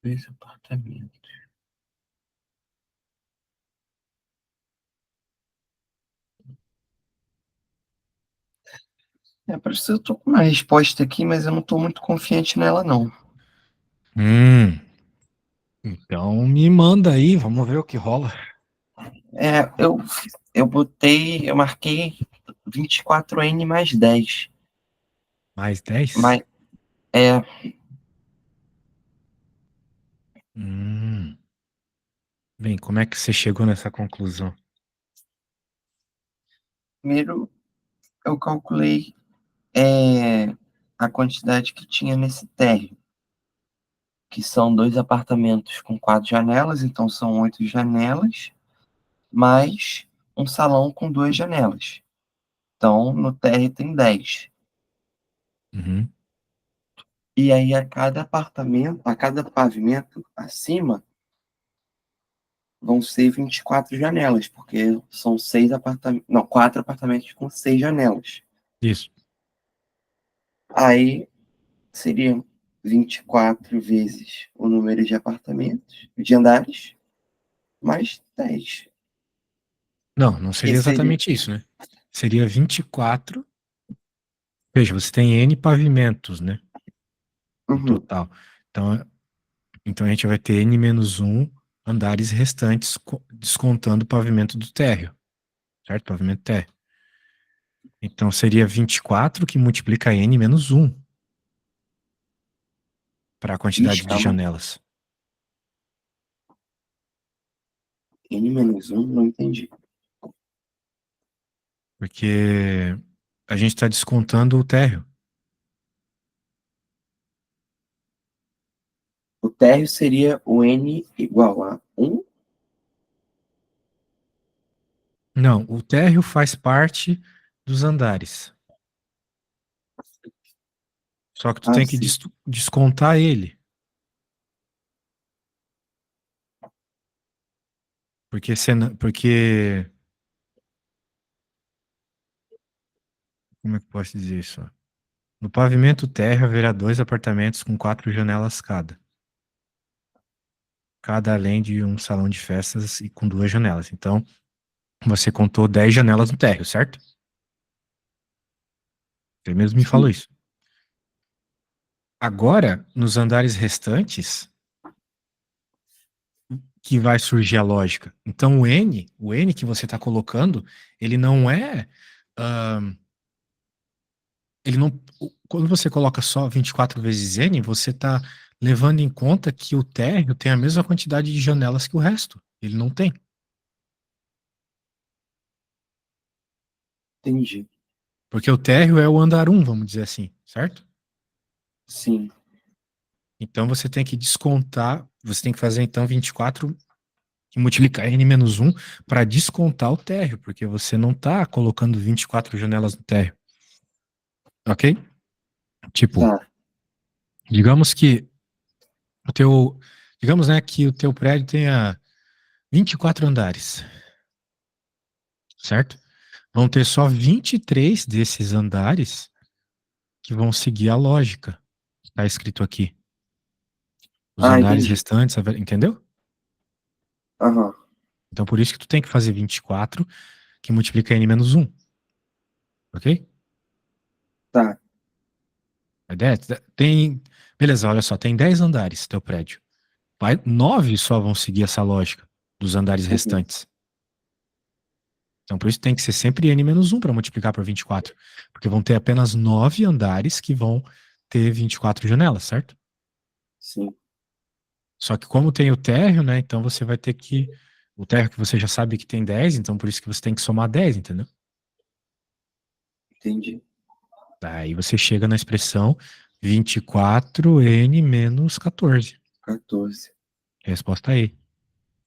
Dois apartamentos. Professor, eu tô com uma resposta aqui, mas eu não tô muito confiante nela, não. Hum, então me manda aí, vamos ver o que rola. É, eu marquei 24N mais 10. Mais 10? Mas, é, Hum. Bem, como é que você chegou nessa conclusão? primeiro eu calculei é a quantidade que tinha nesse térreo, que são dois apartamentos com 4 janelas, então são 8 janelas, mais um salão com 2 janelas. Então, no térreo tem 10. Uhum. E aí, a cada apartamento, a cada pavimento acima, vão ser 24 janelas, porque são 6 apartamentos, não, 4 apartamentos com 6 janelas. Isso. Aí seriam 24 vezes o número de apartamentos, de andares, mais 10. Não, não Que seria seria. exatamente isso, né? Seria 24. Veja, você tem N pavimentos, né? No Uhum, total. Então a gente vai ter N menos um andares restantes, descontando o pavimento do térreo, certo? Pavimento térreo. Então seria 24 que multiplica N menos um para a Ixi, quantidade de calma. janelas. N-1, não entendi. Porque a gente está descontando o térreo. O térreo seria o N igual a 1? Não, o térreo faz parte dos andares. Só que tu Ah, tem que sim. descontar ele. Porque, como é que eu posso dizer isso? No pavimento térreo haverá dois apartamentos com 4 janelas cada. Cada além de um salão de festas e com 2 janelas. Então, você contou 10 janelas no térreo, certo? Você mesmo me falou Sim. isso. Agora, nos andares restantes, que vai surgir a lógica. Então, o N que você está colocando, ele não é. ahn, ele não. Quando você coloca só 24 vezes N, você está levando em conta que o térreo tem a mesma quantidade de janelas que o resto. Ele não tem. Entendi. Porque o térreo é o andar um, vamos dizer assim, certo? Sim, Então você tem que descontar, você tem que fazer então 24 e multiplicar N menos um para descontar o térreo, porque você não está colocando 24 janelas no térreo, ok? Tipo, tá. digamos que o teu, digamos, né, que o teu prédio tenha 24 andares, certo? Vão ter só 23 desses andares que vão seguir a lógica. Está escrito aqui. Os Ah, andares entendi. restantes, entendeu? Aham, Então por isso que tu tem que fazer 24 que multiplica n menos um, ok? tá. A ideia tem, beleza, olha só, tem 10 andares teu prédio. 9 só vão seguir essa lógica dos andares Uhum, restantes. Então, por isso tem que ser sempre n menos um para multiplicar por 24. Porque vão ter apenas 9 andares que vão ter 24 janelas, certo? sim, Só que como tem o térreo, né? Então você vai ter que. O térreo que você já sabe que tem 10, então por isso que você tem que somar 10, entendeu? entendi. Daí você chega na expressão 24n menos 14. 14. Resposta E,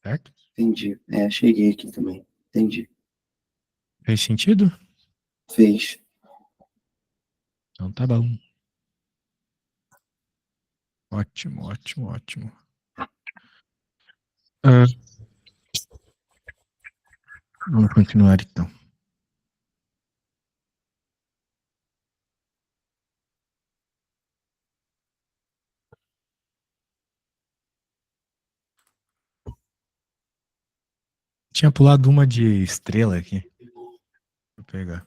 certo? Entendi. É, cheguei aqui também. Entendi. Fez sentido? Fez. Então tá bom. Ótimo, ótimo, ótimo. Ah, vamos continuar então. Tinha pulado uma de estrela aqui. Vou pegar.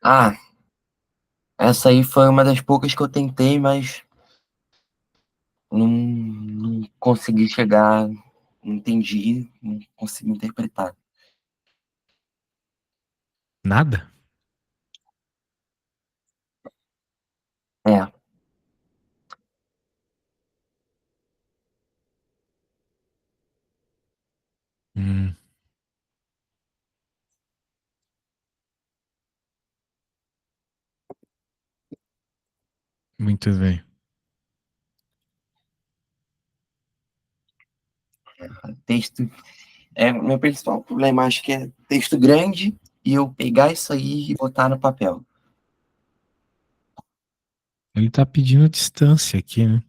Ah, essa aí foi uma das poucas que eu tentei, mas não consegui chegar, não entendi, não consegui interpretar. Nada? É, Hum. Muito bem. Texto é meu principal problema, acho que é texto grande e eu pegar isso aí e botar no papel. Ele tá pedindo distância aqui, né?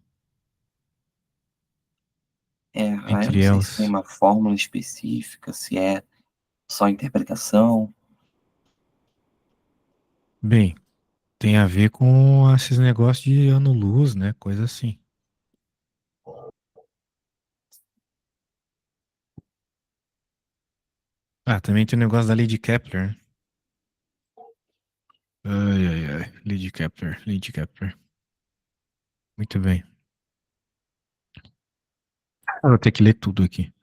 Eu Entre não sei se tem elas. uma fórmula específica, se é só interpretação. Bem, tem a ver com esses negócios de ano-luz, né? Coisa assim. Ah, também tem o negócio da Lady Kepler, né? Ai, ai, ai. Lady Kepler, Lady Kepler. Muito bem. Eu vou ter que ler tudo aqui.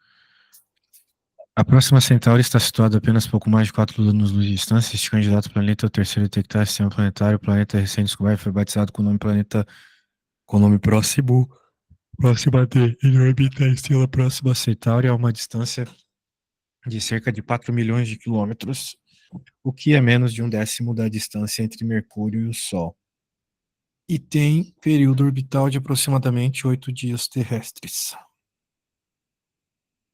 A próxima Centauri está situada a apenas pouco mais de 4 anos-luz de distância. Este candidato planeta é o terceiro detectado em sistema planetário. O planeta recém-descoberto foi batizado com o nome planeta, com o nome próximo, próxima D. Ele orbita a estrela próxima a Centauri a uma distância de cerca de 4 milhões de quilômetros, o que é menos de um décimo da distância entre Mercúrio e o Sol. E tem período orbital de aproximadamente 8 dias terrestres,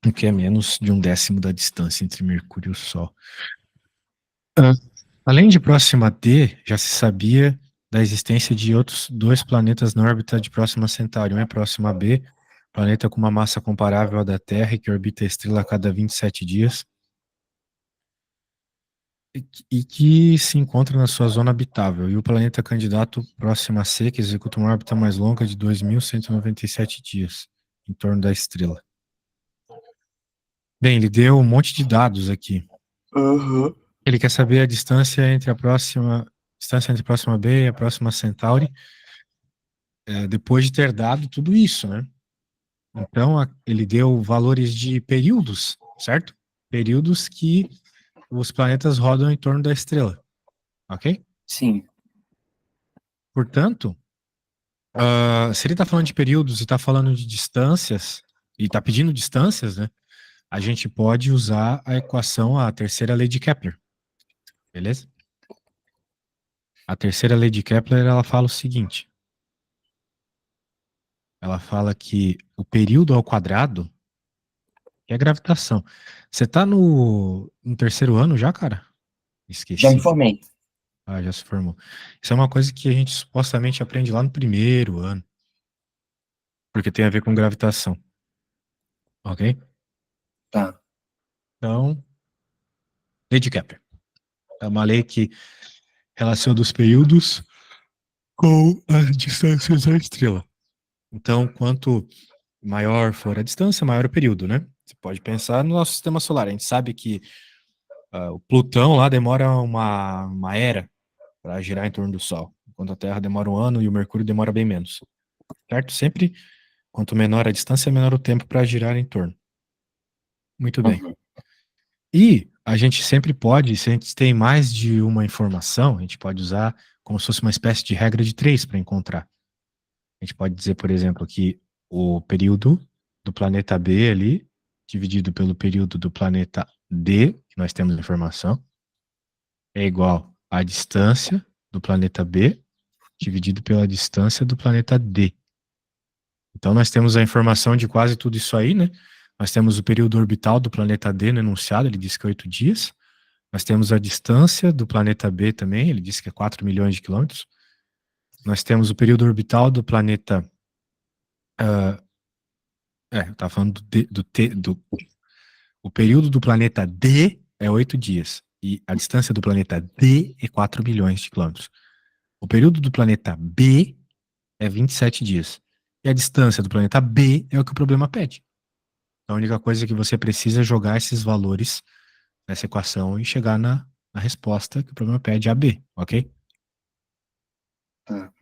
o que é menos de um décimo da distância entre Mercúrio e o Sol. Ah, além de Próxima D, já se sabia da existência de outros dois planetas na órbita de Próxima Centauri. Um é Próxima B, planeta com uma massa comparável à da Terra e que orbita a estrela a cada 27 dias, e que se encontra na sua zona habitável. E o planeta candidato Próxima C, que executa uma órbita mais longa de 2.197 dias em torno da estrela. Bem, ele deu um monte de dados aqui. Uhum. Ele quer saber a distância entre a próxima B e a próxima Centauri, depois de ter dado tudo isso, né? Então, ele deu valores de períodos, certo? Períodos que os planetas rodam em torno da estrela, ok? Sim. Portanto, se ele está falando de períodos e está falando de distâncias, e está pedindo distâncias, né? A gente pode usar a equação, a terceira lei de Kepler, beleza? A terceira lei de Kepler, ela fala o seguinte: ela fala que o período ao quadrado é gravitação. Você tá no terceiro ano já, cara? Já me Esqueci. formei. Ah, já se formou. Isso é uma coisa que a gente supostamente aprende lá no primeiro ano, porque tem a ver com gravitação, ok? Tá. Então, lei de Kepler. É uma lei que relaciona os períodos com as distâncias da estrela. Então, quanto maior for a distância, maior o período, né? Você pode pensar no nosso sistema solar. A gente sabe que o Plutão lá demora uma era para girar em torno do Sol, enquanto a Terra demora um ano e o Mercúrio demora bem menos, certo? Sempre, quanto menor a distância, menor o tempo para girar em torno. Muito bem. Uhum. E a gente sempre pode, se a gente tem mais de uma informação, a gente pode usar como se fosse uma espécie de regra de três para encontrar. A gente pode dizer, por exemplo, que o período do planeta B ali, dividido pelo período do planeta D, que nós temos informação, é igual à distância do planeta B, dividido pela distância do planeta D. Então, nós temos a informação de quase tudo isso aí, né? Nós temos o período orbital do planeta D no enunciado, ele diz que é 8 dias. Nós temos a distância do planeta B também, ele diz que é 4 milhões de quilômetros. Nós temos o período orbital do planeta. Eu estava falando o período do planeta D é 8 dias. E a distância do planeta D é 4 milhões de quilômetros. O período do planeta B é 27 dias. E a distância do planeta B é o que o problema pede. A única coisa que você precisa é jogar esses valores nessa equação e chegar na resposta que o problema pede, a B, ok? Tá.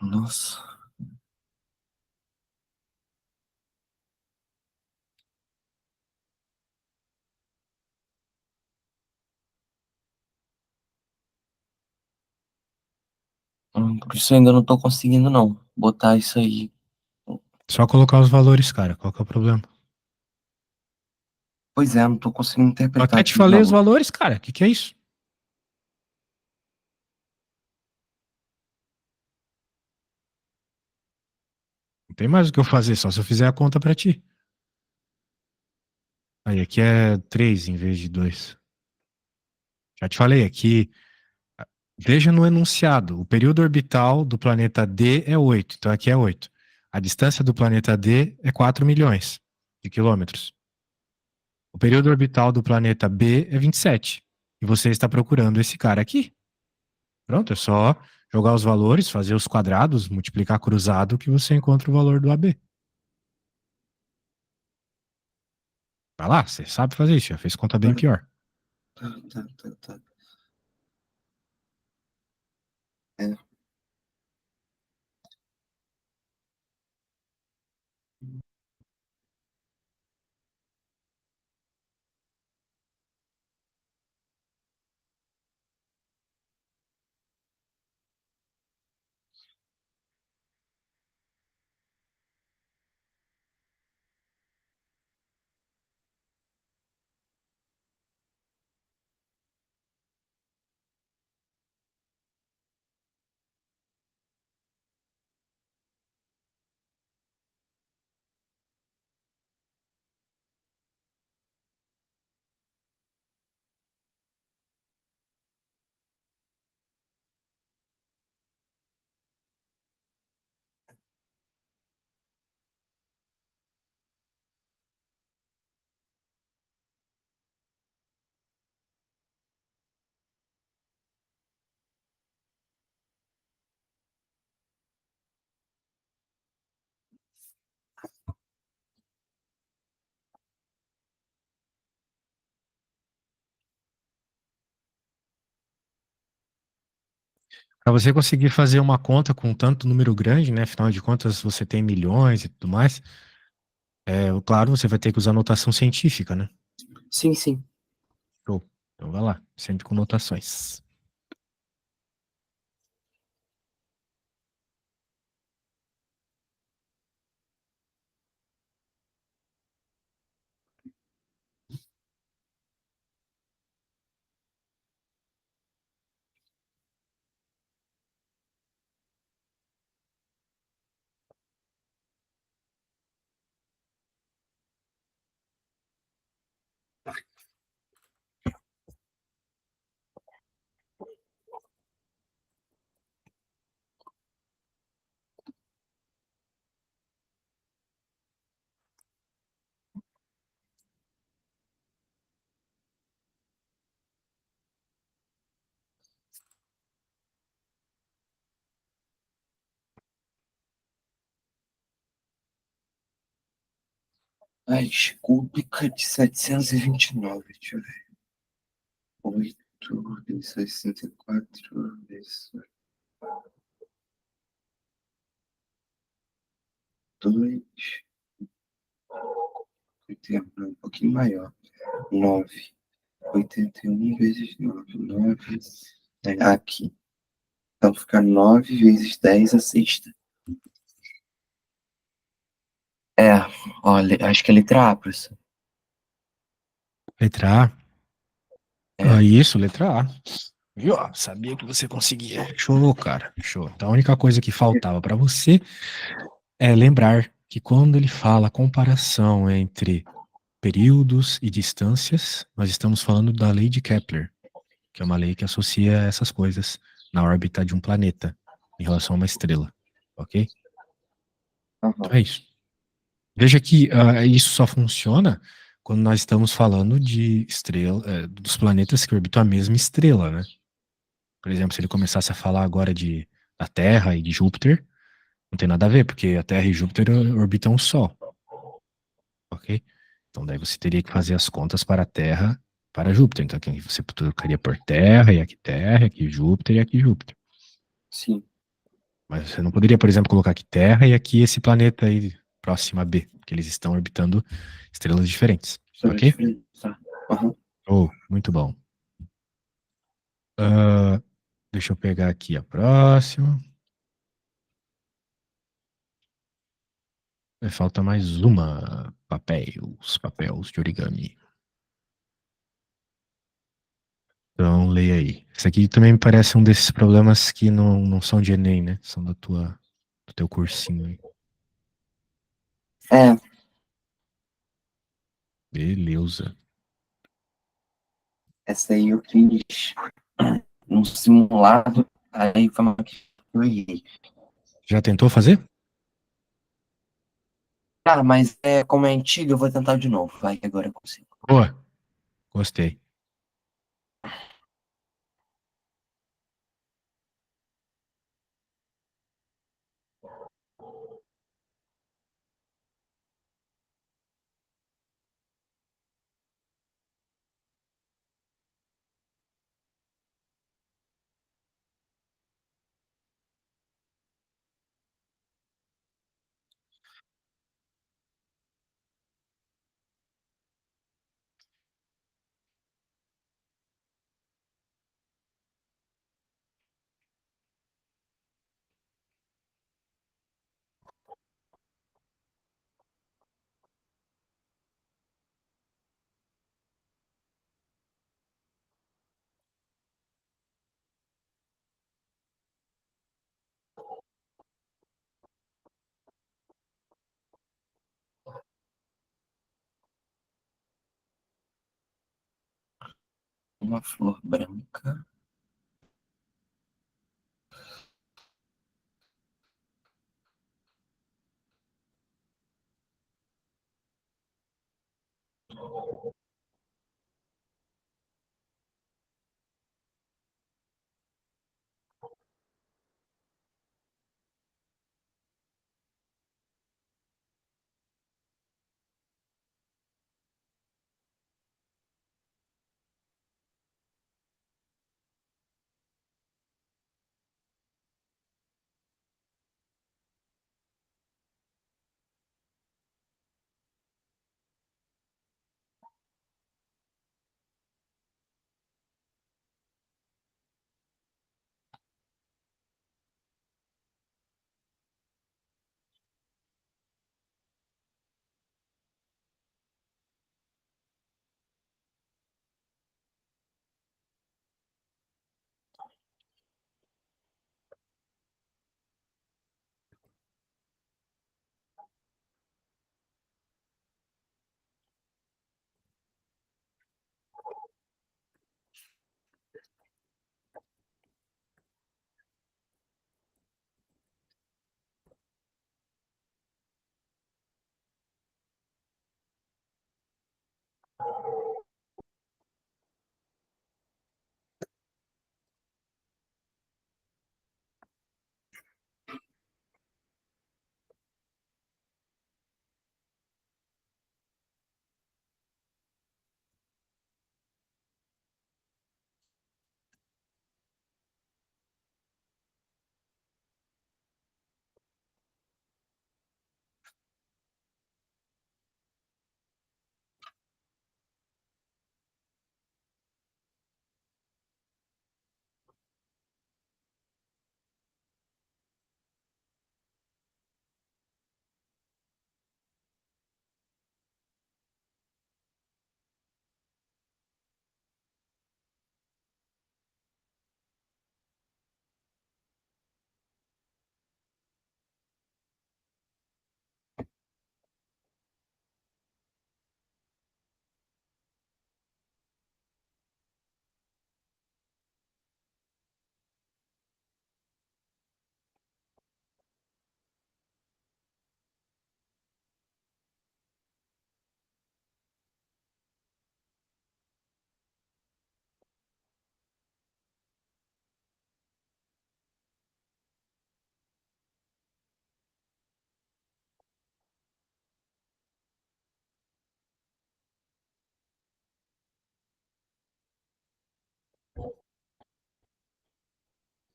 Nossa. Por isso eu ainda não tô conseguindo, não. Botar isso aí. Só colocar os valores, cara. Qual que é o problema? Pois é, não tô conseguindo Eu interpretar até te aqui os falei os valores. valores, cara. O que que é isso? Não tem mais o que eu fazer, só se eu fizer a conta pra ti. Aí, aqui é 3 em vez de 2. Já te falei, aqui, veja no enunciado, o período orbital do planeta D é 8, então aqui é 8. A distância do planeta D é 4 milhões de quilômetros. O período orbital do planeta B é 27. E você está procurando esse cara aqui. Pronto, é só jogar os valores, fazer os quadrados, multiplicar cruzado que você encontra o valor do AB. Vai lá, você sabe fazer isso, já fez conta bem pior. Tá. É. Para você conseguir fazer uma conta com tanto número grande, né? Afinal de contas, você tem milhões e tudo mais. Claro, você vai ter que usar notação científica, né? Sim. Show. Então vai lá, sempre com notações. A escúbica de 729. Deixa eu ver. 8 vezes 64 vezes 2. Um pouquinho maior. 9. 81 vezes 9. 9. Aqui. Então fica 9 vezes 10 a sexta. É, olha, acho que é letra A, professor. Letra A. É. Isso, letra A. Viu? Ó, sabia que você conseguia. Show, cara. Show. Então a única coisa que faltava para você é lembrar que quando ele fala a comparação entre períodos e distâncias, nós estamos falando da lei de Kepler, que é uma lei que associa essas coisas na órbita de um planeta em relação a uma estrela, ok? Aham. Então é isso. Veja que isso só funciona quando nós estamos falando de estrela, dos planetas que orbitam a mesma estrela, né? Por exemplo, se ele começasse a falar agora da Terra e de Júpiter, não tem nada a ver, porque a Terra e Júpiter orbitam o Sol, ok? Então daí você teria que fazer as contas para a Terra, para Júpiter. Então aqui você trocaria por Terra, e aqui Júpiter, e aqui Júpiter. Sim. Mas você não poderia, por exemplo, colocar aqui Terra e aqui esse planeta aí próximo a B, porque eles estão orbitando estrelas diferentes, História ok? diferente, tá? Aham. Oh, muito bom. Ah, deixa eu pegar aqui a próxima. Falta mais uma. Papéis de origami. Então, leia aí. Isso aqui também me parece um desses problemas que não são de Enem, né? São do teu cursinho aí. É, Beleza. essa aí eu fiz num simulado, aí foi uma que eu errei. Já tentou fazer? Tá, mas como é antiga, eu vou tentar de novo. Vai que agora eu consigo. Boa. Gostei. Uma flor branca.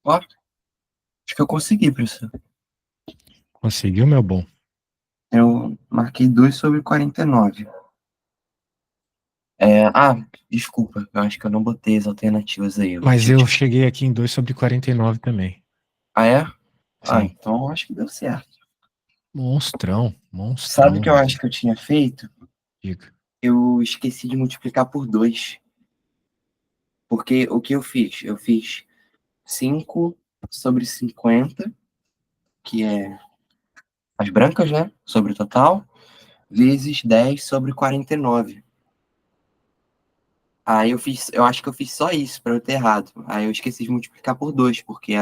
Ó, Acho que eu consegui, professor. Conseguiu, meu bom? Eu marquei 2 sobre 49. Desculpa, eu acho que eu não botei as alternativas aí. Mas eu cheguei aqui em 2/49 também. Ah, é? Sim. Então eu acho que deu certo. Monstrão, Sabe o monstrão, que eu velho. acho que eu tinha feito? Diga. Eu esqueci de multiplicar por 2. Porque o que eu fiz? Eu fiz 5 sobre 50, que é as brancas, né? Sobre o total, vezes 10 sobre 49. Aí eu acho que eu fiz só isso para eu ter errado. Aí eu esqueci de multiplicar por 2, porque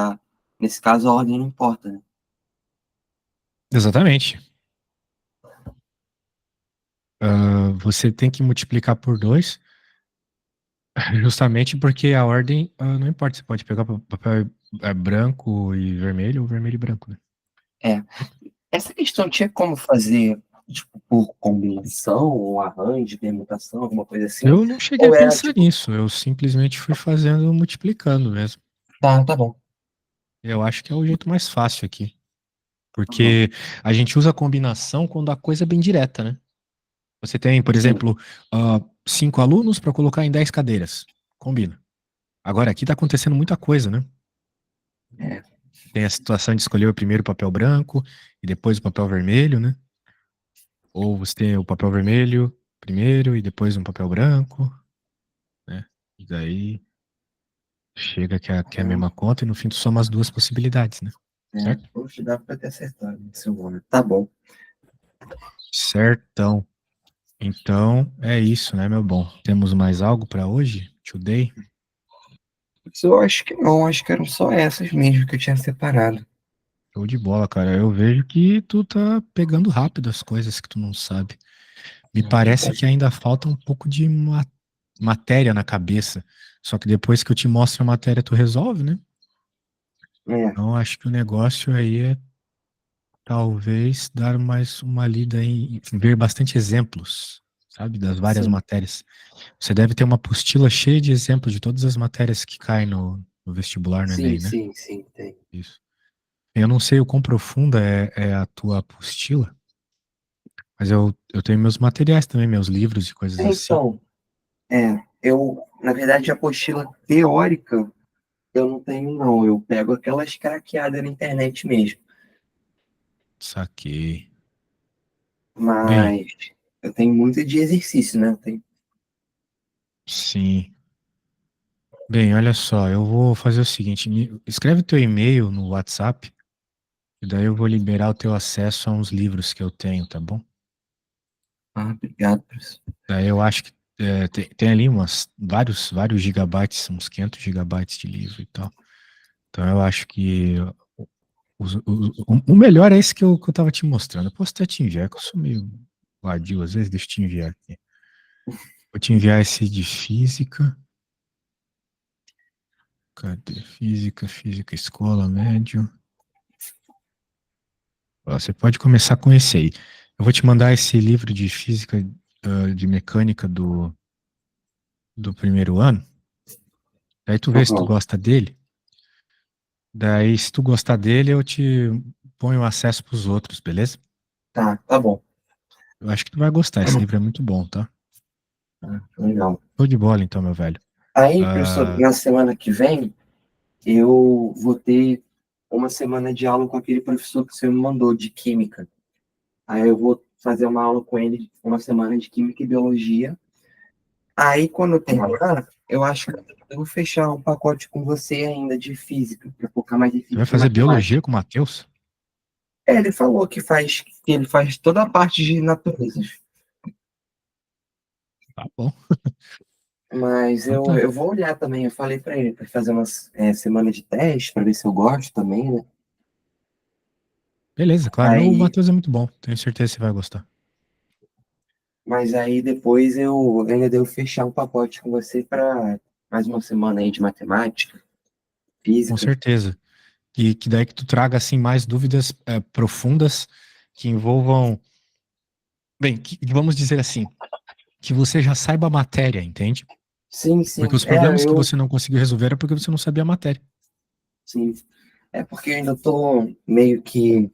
nesse caso a ordem não importa, né? Exatamente. Você tem que multiplicar por 2, justamente porque a ordem não importa. Você pode pegar papel branco e vermelho ou vermelho e branco, né? É. Essa questão tinha como fazer, tipo, por combinação, ou arranjo, permutação, alguma coisa assim? Eu não cheguei a Ou era pensar tipo, nisso. Eu simplesmente fui fazendo, multiplicando mesmo. tá bom. Eu acho que é o jeito mais fácil aqui. Uhum. Porque a gente usa combinação quando a coisa é bem direta, né? Você tem, por Sim, exemplo, 5 alunos para colocar em 10 cadeiras. Combina. Agora, aqui está acontecendo muita coisa, né? é, Tem a situação de escolher o primeiro papel branco e depois o papel vermelho, né? Ou você tem o papel vermelho primeiro e depois um papel branco, né? E daí chega que é a mesma conta e no fim tu soma as duas possibilidades, né? Certo? Poxa, dá pra ter acertado esse nome. Tá bom. Certão. Então, é isso, né, meu bom? Temos mais algo para hoje? Today? Mas eu acho que não, acho que eram só essas mesmo que eu tinha separado. Show de bola, cara. Eu vejo que tu tá pegando rápido as coisas que tu não sabe. Me parece que ainda falta um pouco de matéria na cabeça. Só que depois que eu te mostro a matéria, tu resolve, né? É, Então, acho que o negócio aí é talvez dar mais uma lida em ver bastante exemplos, sabe, das várias sim, matérias. Você deve ter uma apostila cheia de exemplos de todas as matérias que caem no vestibular, no sim, Enem, né? sim, sim, tem. Isso. Eu não sei o quão profunda é a tua apostila, mas eu tenho meus materiais também, meus livros e coisas assim. Então, na verdade, a apostila teórica eu não tenho, não. Eu pego aquelas craqueadas na internet mesmo. Saquei. Bem, Mas eu tenho muito de exercício, né? sim. Bem, olha só, eu vou fazer o seguinte, escreve teu e-mail no WhatsApp, e daí eu vou liberar o teu acesso a uns livros que eu tenho, tá bom? Obrigado, professor. Daí eu acho que tem ali vários gigabytes, uns 500 gigabytes de livro e tal. Então eu acho que o melhor é esse que eu tava te mostrando. Eu posso até te enviar, que eu sou meio guardio às vezes, deixa eu te enviar aqui. Vou te enviar esse de física. Cadê? Física, escola, médio. Ó, você pode começar com esse aí. Eu vou te mandar esse livro de física, de mecânica do primeiro ano. Aí tu vê se tu Uhum. gosta dele. Daí, se tu gostar dele, eu te ponho acesso pros outros, beleza? Tá bom. Eu acho que tu vai gostar. Esse livro é muito bom, tá? Legal. Show de bola, então, meu velho. Aí, professor, Ah, na semana que vem, eu vou ter uma semana de aula com aquele professor que você me mandou, de química. Aí eu vou fazer uma aula com ele, uma semana de química e biologia. Aí, quando eu terminar, eu acho que eu vou fechar um pacote com você ainda de física, para focar mais em você vai física e fazer biologia matemática. com o Matheus? Ele falou que ele faz toda a parte de naturezas. Tá bom. Mas Então eu tá. vou olhar também. Eu falei para ele para fazer uma semana de teste para ver se eu gosto também, né? Beleza, claro. O Aí, Matheus é muito bom. Tenho certeza que você vai gostar. mas aí depois eu ainda devo fechar um pacote com você para mais uma semana aí de matemática, Com física. certeza. Que daí que tu traga, assim, mais dúvidas profundas que envolvam... Bem, vamos dizer assim, que você já saiba a matéria, entende? Sim, Porque sim. os problemas que você não conseguiu resolver é porque você não sabia a matéria. Sim. É porque eu ainda tô meio que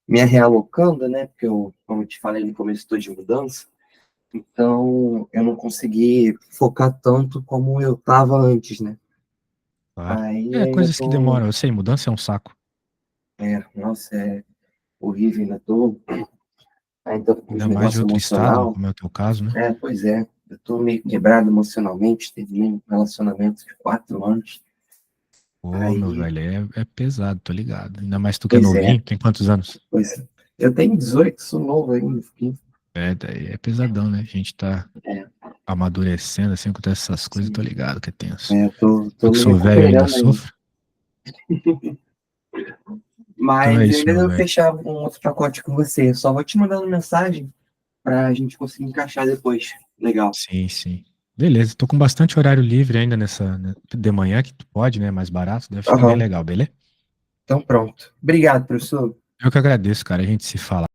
me realocando, né? Porque eu, como eu te falei no começo, estou de mudança. Então, eu não consegui focar tanto como eu tava antes, né? Claro. Aí É, ainda coisas que tô. demoram. Eu sei, mudança é um saco. Nossa, é horrível, ainda com os Ainda mais de negócios outro estado, emocional. como é o teu caso, né? Pois é, eu tô meio quebrado emocionalmente, terminei um relacionamento de 4 anos. Pô, meu Aí, velho, é pesado, tô ligado. Ainda mais tu que é pois é, novinho, tem quantos anos? pois é. Eu tenho 18, sou novo ainda, É, daí é pesadão, né? A gente tá é, amadurecendo, assim, acontece essas coisas, tô sim. ligado que é tenso. Tô Eu que me sou velho ainda recuperando ainda. sofro. Então é Mas eu isso, ainda meu devo velho. fechar um outro pacote com você. Só vou te mandando mensagem pra gente conseguir encaixar depois. Legal. Sim, sim. Beleza, tô com bastante horário livre ainda de manhã, que tu pode, né? Mais barato, deve ficar bem Aham. legal, beleza? Então pronto. Obrigado, professor. Eu que agradeço, cara. A gente se fala.